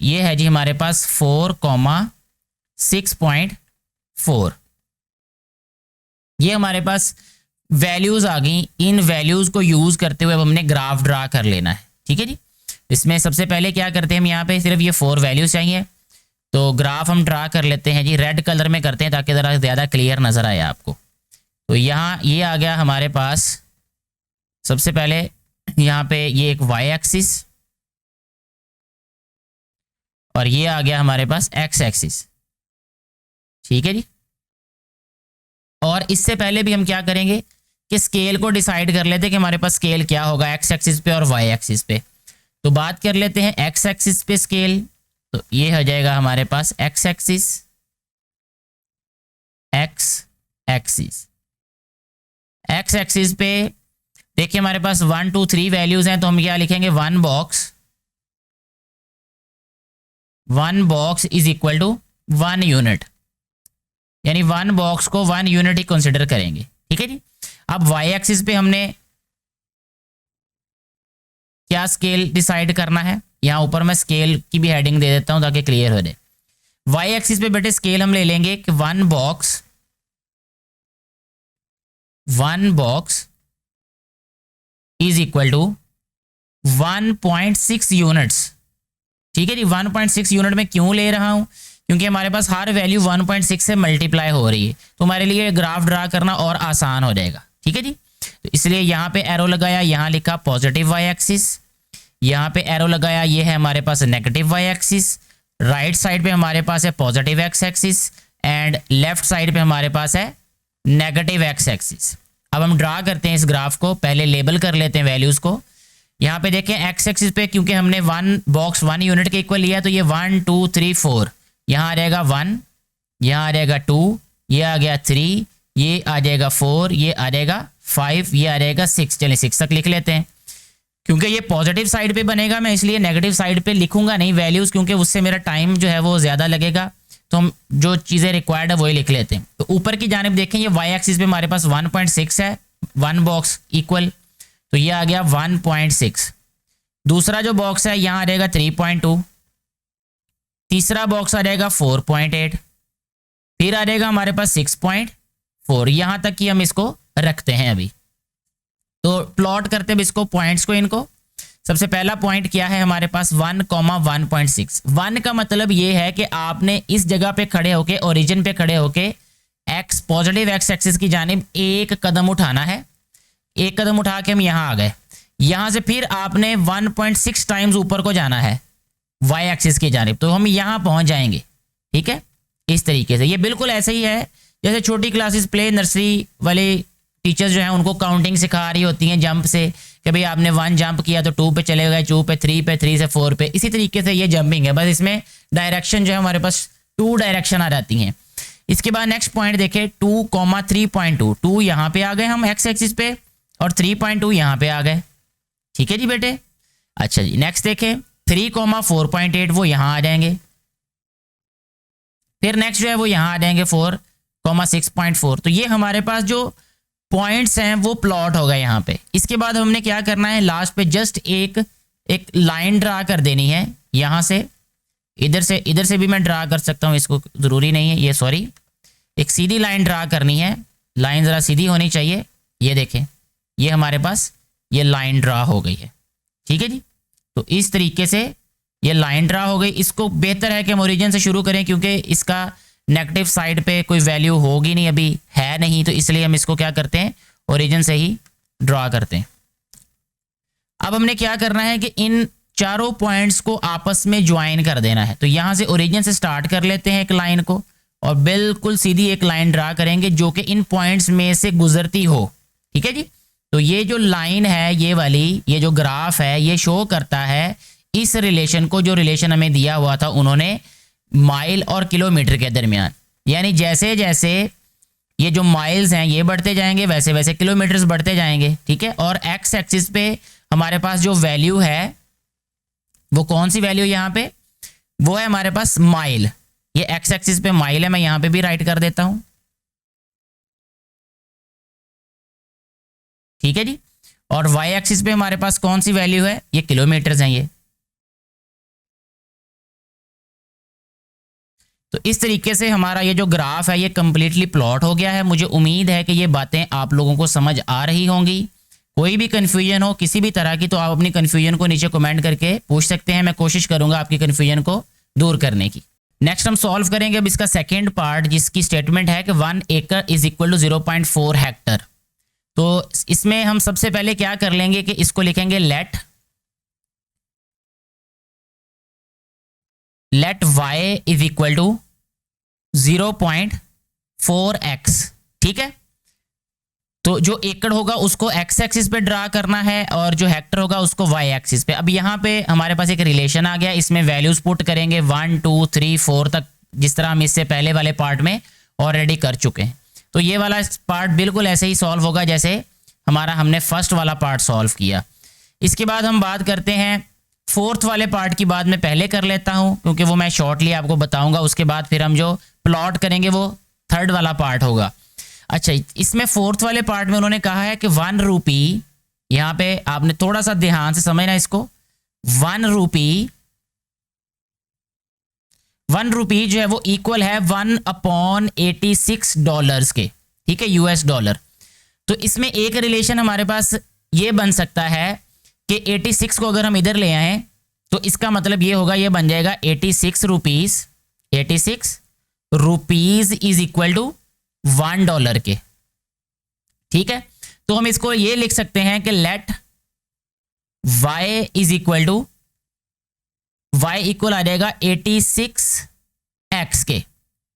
ये है जी हमारे पास 4,6.4। ये हमारे पास वैल्यूज आ गई। इन वैल्यूज को यूज करते हुए अब हमने ग्राफ ड्रा कर लेना है। ठीक है जी। इसमें सबसे पहले क्या करते हैं, हम यहाँ पे सिर्फ ये 4 वैल्यूज चाहिए, तो ग्राफ हम ड्रा कर लेते हैं जी। रेड कलर में करते हैं ताकि ज़रा ज़्यादा क्लियर नज़र आए आपको। तो यहाँ ये आ गया हमारे पास, सबसे पहले यहाँ पे ये एक y एक्सिस और ये आ गया हमारे पास x एक्सिस। ठीक है जी। और इससे पहले भी हम क्या करेंगे कि स्केल को डिसाइड कर लेते हैं कि हमारे पास स्केल क्या होगा x एक्सिस पे और y एक्सिस पे। तो बात कर लेते हैं x एक्सिस पे स्केल, तो ये हो जाएगा हमारे पास x axis, x axis. x axis पे देखिए हमारे पास 1 2 3 वैल्यूज हैं, तो हम क्या लिखेंगे, 1 box is equal to 1 unit, यानी 1 बॉक्स को 1 यूनिट ही कंसिडर करेंगे। ठीक है जी। अब y एक्सिस पे हमने क्या स्केल डिसाइड करना है, यहाँ ऊपर मैं स्केल की भी हेडिंग दे देता हूं ताकि क्लियर हो जाए। y एक्सिस पे बेटे स्केल हम ले लेंगे कि 1 box is equal to 1.6 units. ठीक है जी। 1.6 यूनिट में क्यों ले रहा हूं, क्योंकि हमारे पास हर वैल्यू 1.6 से मल्टीप्लाई हो रही है, तो हमारे लिए ग्राफ ड्रा करना और आसान हो जाएगा। ठीक है जी। तो इसलिए यहाँ पे एरो लगाया, यहाँ लिखा पॉजिटिव y एक्सिस, यहाँ पे एरो लगाया, ये है हमारे पास negative y axis, right side पे हमारे पास है positive x axis and left side पे हमारे पास है नेगेटिव x एक्सिस। अब हम ड्रा करते हैं इस ग्राफ को, पहले लेबल कर लेते हैं वैल्यूज को। यहाँ पे देखें x एक्सिस पे क्योंकि हमने 1 बॉक्स 1 यूनिट के इक्वल लिया, तो ये 1 2 3 4, यहाँ आ जाएगा 1, यहाँ आ जाएगा 2, ये आ गया 3, ये आ जाएगा 4, ये आ जाएगा 5, ये आ जाएगा 6। चलिए 6 तक लिख लेते हैं। क्योंकि ये पॉजिटिव साइड पे बनेगा, मैं इसलिए नेगेटिव साइड पे लिखूंगा नहीं वैल्यूज, क्योंकि उससे मेरा टाइम जो है वो ज़्यादा लगेगा। तो हम जो चीज़ें रिक्वायर्ड है वही लिख लेते हैं। तो ऊपर की जानिब देखें, ये y एक्सिस पे हमारे पास 1.6 है, 1 बॉक्स इक्वल, तो ये आ गया 1.6। दूसरा जो बॉक्स है यहाँ आ जाएगा 3.2, तीसरा बॉक्स आ जाएगा 4.8, फिर आ जाएगा हमारे पास 6.4। यहाँ तक कि हम इसको रखते हैं अभी। तो प्लॉट करते हैं इसको, पॉइंट्स को, इनको। सबसे पहला पॉइंट क्या है हमारे पास, 1,1.6। 1 का मतलब ये है कि आपने इस जगह पे खड़े होके, ओरिजिन पे खड़े होके x पॉजिटिव x एक्सिस की जानिब एक कदम उठाना है। एक कदम उठा के हम यहाँ आ गए, यहाँ से फिर आपने 1.6 टाइम्स ऊपर को जाना है y एक्सिस की जानिब, तो हम यहाँ पहुँच जाएंगे। ठीक है, इस तरीके से। ये बिल्कुल ऐसे ही है जैसे छोटी क्लासेस, प्ले नर्सरी वाले टीचर्स जो हैं उनको काउंटिंग सिखा रही होती हैं जंप से, कि भाई आपने 1 जंप किया तो 2 पे चले गए, 2 पे 3 पे, 3 से 4 पे। इसी तरीके से ये जंपिंग है, बस इसमें डायरेक्शन जो है हमारे पास 2 डायरेक्शन आ जाती हैं। इसके बाद नेक्स्ट पॉइंट देखें, 2,3.2। 2 यहाँ पे आ गए हम x एक्सिस पे और 3.2 यहाँ पे आ गए। ठीक है जी बेटे। अच्छा जी, नेक्स्ट देखें 3,4.8, वो यहाँ आ जाएंगे। फिर नेक्स्ट जो है वो यहाँ आ जाएंगे 4,6.4। तो ये हमारे पास जो पॉइंट्स हैं वो प्लॉट हो गए यहाँ पे। इसके बाद हमने क्या करना है, लास्ट पे जस्ट एक लाइन ड्रा कर देनी है। यहाँ से इधर से भी मैं ड्रा कर सकता हूँ, इसको ज़रूरी नहीं है, ये सॉरी, एक सीधी लाइन ड्रा करनी है। लाइन ज़रा सीधी होनी चाहिए। ये देखें, ये हमारे पास ये लाइन ड्रा हो गई है। ठीक है जी। तो इस तरीके से ये लाइन ड्रा हो गई। इसको बेहतर है कि हम ओरिजिन से शुरू करें, क्योंकि इसका नेगेटिव साइड पे कोई वैल्यू होगी नहीं, अभी है नहीं, तो इसलिए हम इसको क्या करते हैं, ओरिजिन से ही ड्रा करते हैं। अब हमने क्या करना है कि इन चारों पॉइंट्स को आपस में ज्वाइन कर देना है। तो यहाँ से ओरिजिन से स्टार्ट कर लेते हैं एक लाइन को, और बिल्कुल सीधी एक लाइन ड्रा करेंगे जो कि इन पॉइंट्स में से गुजरती हो। ठीक है जी। तो ये जो लाइन है, ये वाली, ये जो ग्राफ है, ये शो करता है इस रिलेशन को, जो रिलेशन हमें दिया हुआ था उन्होंने माइल और किलोमीटर के दरमियान। यानी जैसे जैसे ये जो माइल्स हैं ये बढ़ते जाएंगे, वैसे वैसे किलोमीटर्स बढ़ते जाएंगे, ठीक है। और एक्स एक्सिस पे हमारे पास जो वैल्यू है वो कौन सी वैल्यू यहाँ पे, वो है हमारे पास माइल। ये एक्स एक्सिस पे माइल है, मैं यहाँ पे भी राइट कर देता हूं, ठीक है जी। और वाई एक्सिस पे हमारे पास कौन सी वैल्यू है, ये किलोमीटर्स हैं ये। तो इस तरीके से हमारा ये जो ग्राफ है ये कंप्लीटली प्लॉट हो गया है। मुझे उम्मीद है कि ये बातें आप लोगों को समझ आ रही होंगी। कोई भी कन्फ्यूजन हो किसी भी तरह की तो आप अपनी कन्फ्यूजन को नीचे कमेंट करके पूछ सकते हैं, मैं कोशिश करूंगा आपकी कन्फ्यूजन को दूर करने की। नेक्स्ट हम सॉल्व करेंगे अब इसका सेकेंड पार्ट, जिसकी स्टेटमेंट है कि 1 एकड़ इज इक्वल टू 0.4 हेक्टर। तो इसमें हम सबसे पहले क्या कर लेंगे कि इसको लिखेंगे let y is equal to 0.4x, ठीक है। तो जो एकड़ होगा उसको एक्स एक्सिस पे ड्रा करना है और जो हेक्टर होगा उसको वाई एक्सिस पे। अब यहाँ पे हमारे पास एक रिलेशन आ गया, इसमें वैल्यूज पुट करेंगे 1 2 3 4 तक, जिस तरह हम इससे पहले वाले पार्ट में ऑलरेडी कर चुके हैं। तो ये वाला पार्ट बिल्कुल ऐसे ही सॉल्व होगा जैसे हमारा हमने फर्स्ट वाला पार्ट सॉल्व किया। इसके बाद हम बात करते हैं फोर्थ वाले पार्ट की। बात मैं पहले कर लेता हूं क्योंकि वो मैं शॉर्टली आपको बताऊंगा, उसके बाद फिर हम जो प्लॉट करेंगे वो थर्ड वाला पार्ट होगा। अच्छा, इसमें फोर्थ वाले पार्ट में उन्होंने कहा है कि 1 रुपी, यहां पे आपने थोड़ा सा ध्यान से समझना इसको, 1 रुपी जो है वो इक्वल है 1/86 डॉलर्स के, ठीक है, यूएस डॉलर। तो इसमें एक रिलेशन हमारे पास ये बन सकता है कि 86 को अगर हम इधर ले आए तो इसका मतलब ये होगा, ये बन जाएगा 86 रुपीज इज इक्वल टू $1 के, ठीक है। तो हम इसको ये लिख सकते हैं कि let y is equal to, y equal आ जाएगा 86x के,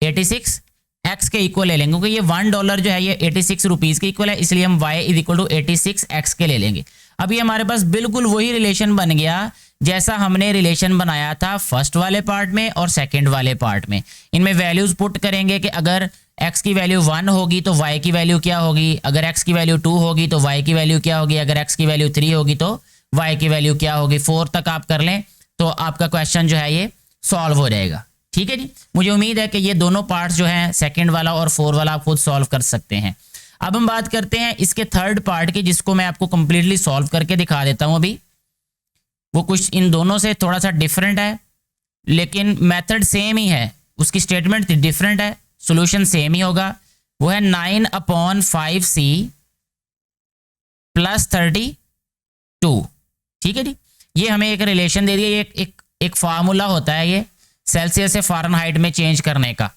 86x के इक्वल ले लेंगे क्योंकि ये $1 जो है ये 86 रुपीज के इक्वल है, इसलिए हम y is equal to 86x के ले लेंगे। अभी हमारे पास बिल्कुल वही रिलेशन बन गया जैसा हमने रिलेशन बनाया था फर्स्ट वाले पार्ट में और सेकंड वाले पार्ट में। इनमें वैल्यूज पुट करेंगे कि अगर x की वैल्यू 1 होगी तो y की वैल्यू क्या होगी, अगर x की वैल्यू 2 होगी तो y की वैल्यू क्या होगी, अगर x की वैल्यू 3 होगी तो y की वैल्यू क्या होगी। 4 तक आप कर लें तो आपका क्वेश्चन जो है ये सॉल्व हो जाएगा, ठीक है जी। मुझे उम्मीद है कि ये दोनों पार्ट्स जो हैं सेकंड वाला और 4 वाला आप खुद सॉल्व कर सकते हैं। अब हम बात करते हैं इसके थर्ड पार्ट की, जिसको मैं आपको कंप्लीटली सॉल्व करके दिखा देता हूं। अभी वो कुछ इन दोनों से थोड़ा सा डिफरेंट है लेकिन मेथड सेम ही है, उसकी स्टेटमेंट डिफरेंट है, सॉल्यूशन सेम ही होगा। वो है 9/5c + 32, ठीक है जी। ये हमें एक रिलेशन दे दिया, ये एक फार्मूला होता है ये सेल्सियस से फ़ारेनहाइट में चेंज करने का।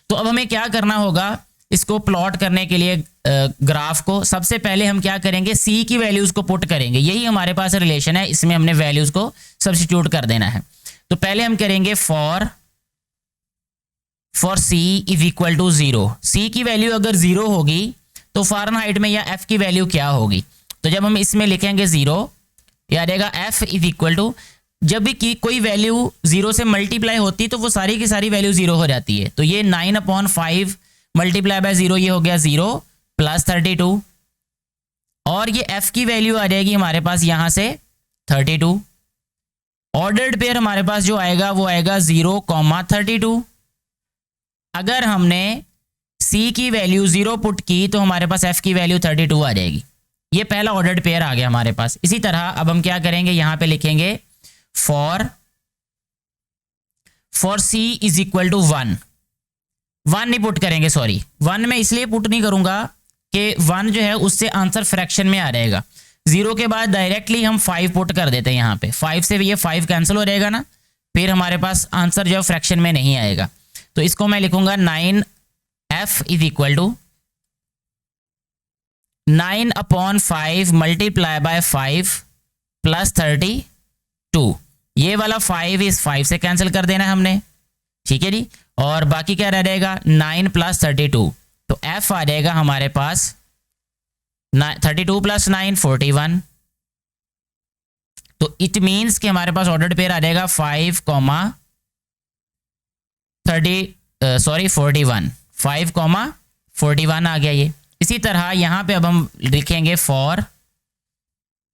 तो अब हमें क्या करना होगा, इसको प्लॉट करने के लिए ग्राफ को सबसे पहले हम क्या करेंगे, सी की वैल्यूज को पुट करेंगे। यही हमारे पास रिलेशन है, इसमें हमने वैल्यूज को सब्स्टिट्यूट कर देना है। तो पहले हम करेंगे for C is equal to 0। C की वैल्यू अगर 0 होगी तो फ़ारेनहाइट में या एफ की वैल्यू क्या होगी। तो जब हम इसमें लिखेंगे 0, यह आ जाएगा एफ इज इक्वल टू, जब भी कोई वैल्यू 0 से मल्टीप्लाई होती है तो वो सारी की सारी वैल्यू 0 हो जाती है। तो ये 9/5 मल्टीप्लाई बाय 0, ये हो गया 0 + 32, और ये f की वैल्यू आ जाएगी हमारे पास यहां से 32। ऑर्डर्ड पेयर हमारे पास जो आएगा वो आएगा 0,32। अगर हमने c की वैल्यू 0 पुट की तो हमारे पास f की वैल्यू 32 आ जाएगी। ये पहला ऑर्डर्ड पेयर आ गया हमारे पास। इसी तरह अब हम क्या करेंगे, यहां पे लिखेंगे for c is equal to 1 नहीं पुट करेंगे, सॉरी 1 में इसलिए पुट नहीं करूंगा कि 1 जो है उससे आंसर फ्रैक्शन में आ जाएगा। 0 के बाद डायरेक्टली हम 5 पुट कर देते हैं, यहाँ पे 5 से ये 5 कैंसिल हो जाएगा ना, फिर हमारे पास आंसर जो है फ्रैक्शन में नहीं आएगा। तो इसको मैं लिखूंगा 9f is equal to 9/5 multiply by 5 + 32। ये वाला 5 इस 5 से कैंसिल कर देना है हमने, ठीक है जी। और बाकी क्या रह जाएगा 9 + 32, तो f आ जाएगा हमारे पास 32 + 9 41। तो इट मीन्स कि हमारे पास ऑर्डर्ड पेयर आ जाएगा 5,41 41 आ गया ये। इसी तरह यहाँ पे अब हम लिखेंगे for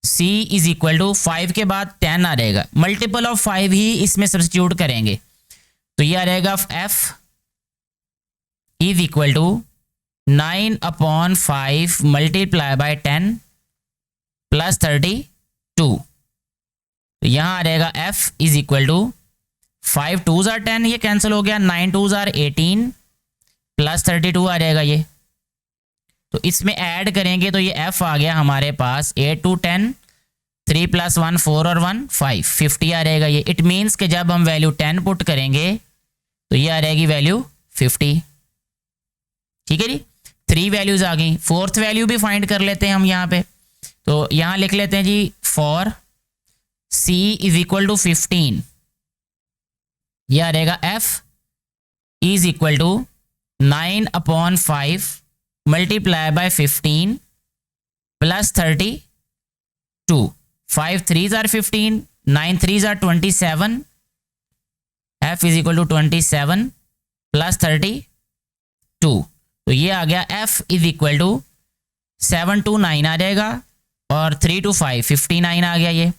c is equal to 5 के बाद 10 आ जाएगा, मल्टीपल ऑफ 5 ही इसमें सब्स्टिट्यूट करेंगे, तो ये आ जाएगा f is equal to 9/5 multiply by 10 plus 32। तो यहाँ आ जाएगा f is equal to 5 2s are 10, ये कैंसिल हो गया, 9 2s are 18 प्लस 32 आ जाएगा ये। तो इसमें ऐड करेंगे तो ये f आ गया हमारे पास 8 2 10, 3 + 1 4 और 1 5, 50 आ जाएगा ये। इट मीन्स कि जब हम वैल्यू 10 पुट करेंगे तो ये आ जाएगी वैल्यू 50। ठीक है जी, 3 वैल्यूज आ गई। फोर्थ वैल्यू भी फाइंड कर लेते हैं हम यहाँ पे, तो यहाँ लिख लेते हैं जी for c is equal to 15, ये आ रहेगा f is equal to 9/5 multiply by 15 plus 32। 5 3s are 15, 9 3s are 27, f is equal to 27 plus 32। तो ये आ गया f is equal to 7 to 9 आ जाएगा और 3 to 5 59 आ गया ये।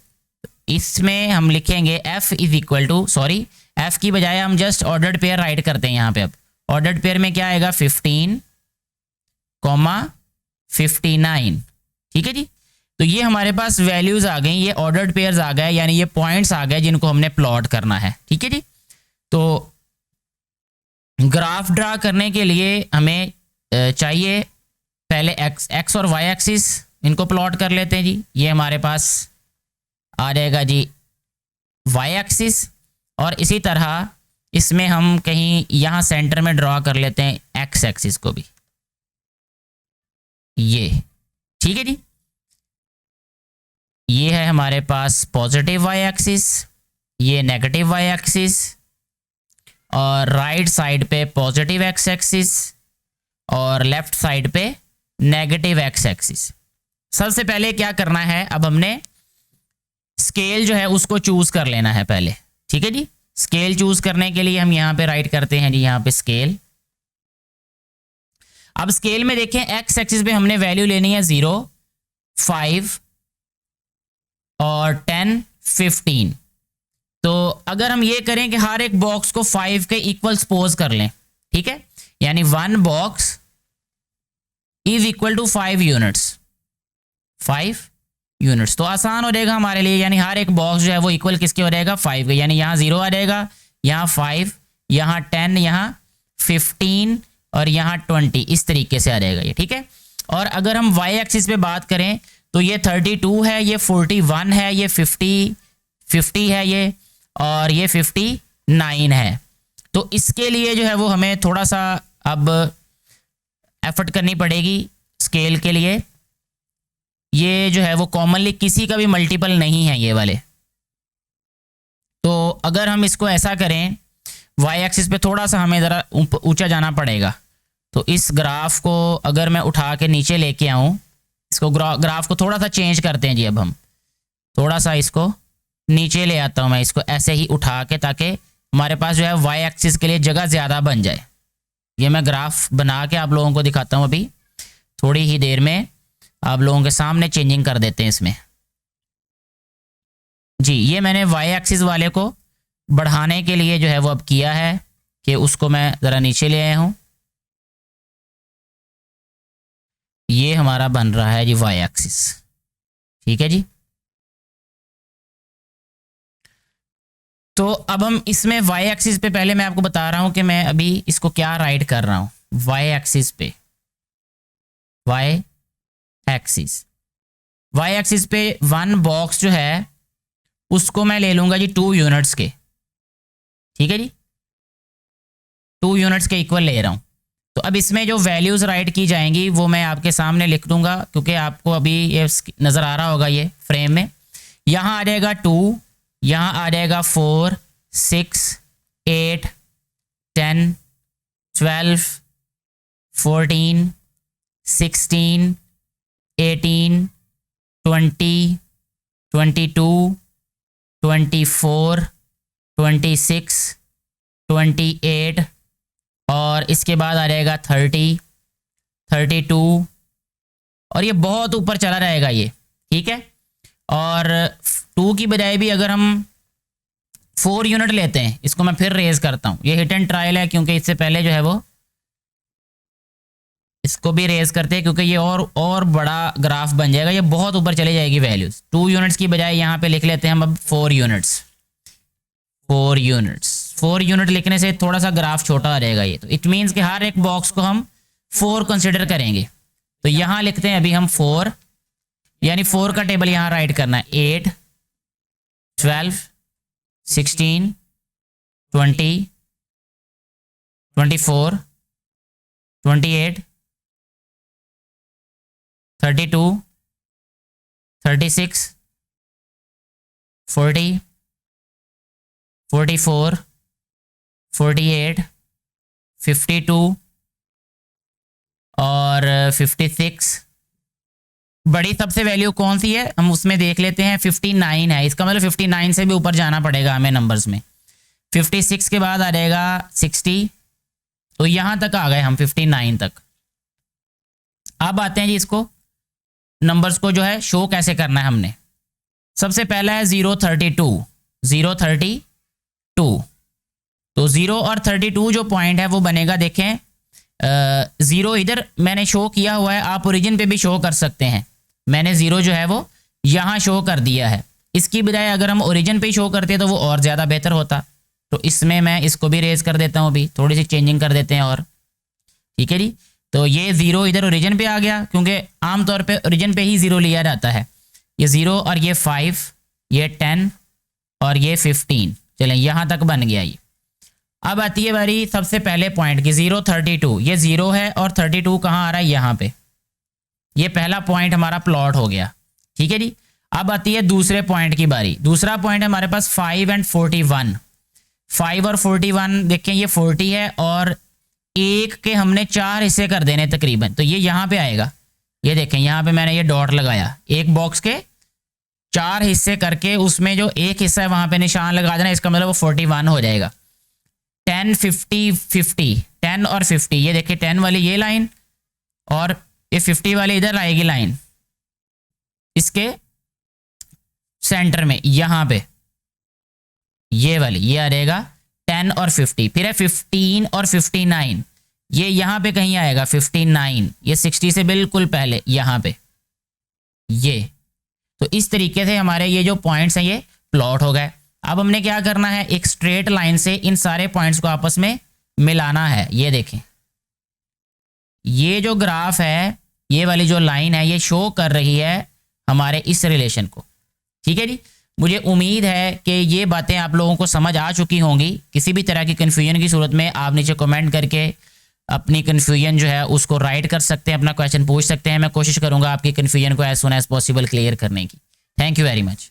इसमें हम लिखेंगे f is equal to, sorry f की बजाय हम जस्ट ऑर्डर्ड पेयर राइट करते हैं यहाँ पे। अब ऑर्डर्ड पेयर में क्या आएगा 15, 59। ठीक है जी, तो ये हमारे पास वैल्यूज आ गई, ये ऑर्डर्ड पेयर्स आ गए, यानी ये पॉइंट्स आ गए जिनको हमने प्लॉट करना है। ठीक है जी, तो ग्राफ ड्रा करने के लिए हमें चाहिए पहले x और y एक्सिस, इनको प्लॉट कर लेते हैं जी। ये हमारे पास आ जाएगा जी y एक्सिस, और इसी तरह इसमें हम कहीं यहाँ सेंटर में ड्रॉ कर लेते हैं x एक्सिस को भी, ये। ठीक है जी, ये है हमारे पास पॉजिटिव y एक्सिस, ये नेगेटिव y एक्सिस, और राइट साइड पे पॉजिटिव x एक्सिस और लेफ्ट साइड पे नेगेटिव x एक्सिस। सबसे पहले क्या करना है, अब हमने स्केल जो है उसको चूज कर लेना है पहले। ठीक है जी, स्केल चूज करने के लिए हम यहाँ पे राइट करते हैं जी, यहाँ पे स्केल। अब स्केल में देखें x एक्सिस पे हमने वैल्यू लेनी है 0, 5 और 10, 15। तो अगर हम ये करें कि हर एक बॉक्स को 5 के इक्वल सपोज कर लें, ठीक है, यानी 1 box is equal to 5 units, 5 units, तो आसान हो जाएगा हमारे लिए। यानी हर एक बॉक्स जो है वो इक्वल किसके हो जाएगा 5 के, यानी यहाँ 0 आ जाएगा, यहाँ 5, यहाँ 10, यहाँ 15 और यहाँ 20, इस तरीके से आ जाएगा ये। ठीक है, और अगर हम y एक्सिस पे बात करें तो ये 32 है, ये 41 है, ये 50 है ये, और ये 59 है। तो इसके लिए जो है वो हमें थोड़ा सा अब एफर्ट करनी पड़ेगी स्केल के लिए। ये जो है वो कॉमनली किसी का भी मल्टीपल नहीं है ये वाले। तो अगर हम इसको ऐसा करें, y एक्सिस पे थोड़ा सा हमें ज़रा ऊंचा जाना पड़ेगा। तो इस ग्राफ को अगर मैं उठा के नीचे लेके आऊँ, इसको ग्राफ को थोड़ा सा चेंज करते हैं जी। अब हम थोड़ा सा इसको नीचे ले आता हूँ मैं, इसको ऐसे ही उठा के, ताकि हमारे पास जो है y एक्सिस के लिए जगह ज़्यादा बन जाए। ये मैं ग्राफ बना के आप लोगों को दिखाता हूँ, अभी थोड़ी ही देर में आप लोगों के सामने चेंजिंग कर देते हैं इसमें जी। ये मैंने y एक्सिस वाले को बढ़ाने के लिए जो है वो अब किया है कि उसको मैं ज़रा नीचे ले आया हूँ। ये हमारा बन रहा है जी y एक्सिस। ठीक है जी, तो अब हम इसमें y एक्सिस पे पहले मैं आपको बता रहा हूँ कि मैं अभी इसको क्या राइट कर रहा हूँ। y एक्सिस पे, y एक्सिस पे 1 बॉक्स जो है उसको मैं ले लूँगा जी 2 यूनिट्स के। ठीक है जी, 2 यूनिट्स के इक्वल ले रहा हूँ। तो अब इसमें जो वैल्यूज़ राइट की जाएंगी वो मैं आपके सामने लिख दूंगा, क्योंकि आपको अभी ये नज़र आ रहा होगा ये फ्रेम में। यहाँ आ जाएगा 2, यहाँ आ जाएगा 4, 6, 8, 10, 12, 14, 16, 18, 20, 22, 24, 26, 28 और इसके बाद आ जाएगा 30, 32 और ये बहुत ऊपर चला रहेगा ये, ठीक है। और 2 की बजाय भी अगर हम 4 यूनिट लेते हैं, इसको मैं फिर रेज करता हूँ, ये हिट एंड ट्रायल है क्योंकि इससे पहले जो है वो इसको भी रेज करते हैं क्योंकि ये और बड़ा ग्राफ बन जाएगा, ये बहुत ऊपर चली जाएगी वैल्यूज। 2 यूनिट्स की बजाय यहाँ पे लिख लेते हैं हम अब 4 यूनिट्स। 4 यूनिट लिखने से थोड़ा सा ग्राफ छोटा आ जाएगा ये, तो इट मीन्स कि हर एक बॉक्स को हम 4 कंसिडर करेंगे। तो यहाँ लिखते हैं अभी हम 4, यानी 4 का टेबल यहाँ राइट करना है। 8, 12, 16, 20, 24, 28, 32, 36, 40, 44, 48, 52 और 56। बड़ी सबसे वैल्यू कौन सी है हम उसमें देख लेते हैं, 59 है। इसका मतलब 59 से भी ऊपर जाना पड़ेगा हमें नंबर्स में। 56 के बाद आ जाएगा 60, तो यहाँ तक आ गए हम 59 तक। अब आते हैं जी इसको नंबर्स को जो है शो कैसे करना है हमने। सबसे पहला है 032। तो 0 और 32 जो पॉइंट है वो बनेगा, देखें 0 इधर मैंने शो किया हुआ है, आप ओरिजिन पे भी शो कर सकते हैं। मैंने 0 जो है वो यहाँ शो कर दिया है, इसकी बजाय अगर हम ओरिजिन पे शो करते तो वो और ज़्यादा बेहतर होता। तो इसमें मैं इसको भी रेज कर देता हूँ, अभी थोड़ी सी चेंजिंग कर देते हैं और, ठीक है जी। तो ये 0 इधर ओरिजिन पे आ गया क्योंकि आमतौर पे ओरिजिन पे ही 0 लिया जाता है। ये 0 और ये 5, ये 10 और ये 15, चलें यहाँ तक बन गया ये। अब आती है बारी सबसे पहले पॉइंट की 032। ये 0 है और 32 कहाँ आ रहा है, यहाँ पे। ये पहला पॉइंट हमारा प्लॉट हो गया, ठीक है जी। अब आती है दूसरे पॉइंट की बारी। दूसरा पॉइंट है हमारे पास 5 और 41। 5 और 41 देखें, ये 40 है और 1 के हमने 4 हिस्से कर देने तकरीबन, तो ये यहाँ पे आएगा। ये देखें यहाँ पे मैंने ये डॉट लगाया, एक बॉक्स के 4 हिस्से करके उसमें जो एक हिस्सा है वहाँ पे निशान लगा देना, इसका मतलब वो 41 हो जाएगा। 10, 50, 50, 10 और 50, ये देखिए 10 वाली ये लाइन और ये 50 वाली इधर आएगी लाइन, इसके सेंटर में यहाँ पे ये वाली ये आ जाएगा 10 और 50। फिर है 15 और 59, ये यहाँ पे कहीं आएगा 59, ये 60 से बिल्कुल पहले यहाँ पे ये। तो इस तरीके से हमारे ये जो पॉइंट्स हैं ये प्लॉट हो गए। अब हमने क्या करना है, एक स्ट्रेट लाइन से इन सारे पॉइंट्स को आपस में मिलाना है। ये देखें, ये जो ग्राफ है, ये वाली जो लाइन है, ये शो कर रही है हमारे इस रिलेशन को, ठीक है जी। मुझे उम्मीद है कि ये बातें आप लोगों को समझ आ चुकी होंगी। किसी भी तरह की कन्फ्यूजन की सूरत में आप नीचे कमेंट करके अपनी कन्फ्यूजन जो है उसको राइट कर सकते हैं, अपना क्वेश्चन पूछ सकते हैं। मैं कोशिश करूंगा आपकी कन्फ्यूजन को as soon as possible clear करने की। Thank you very much.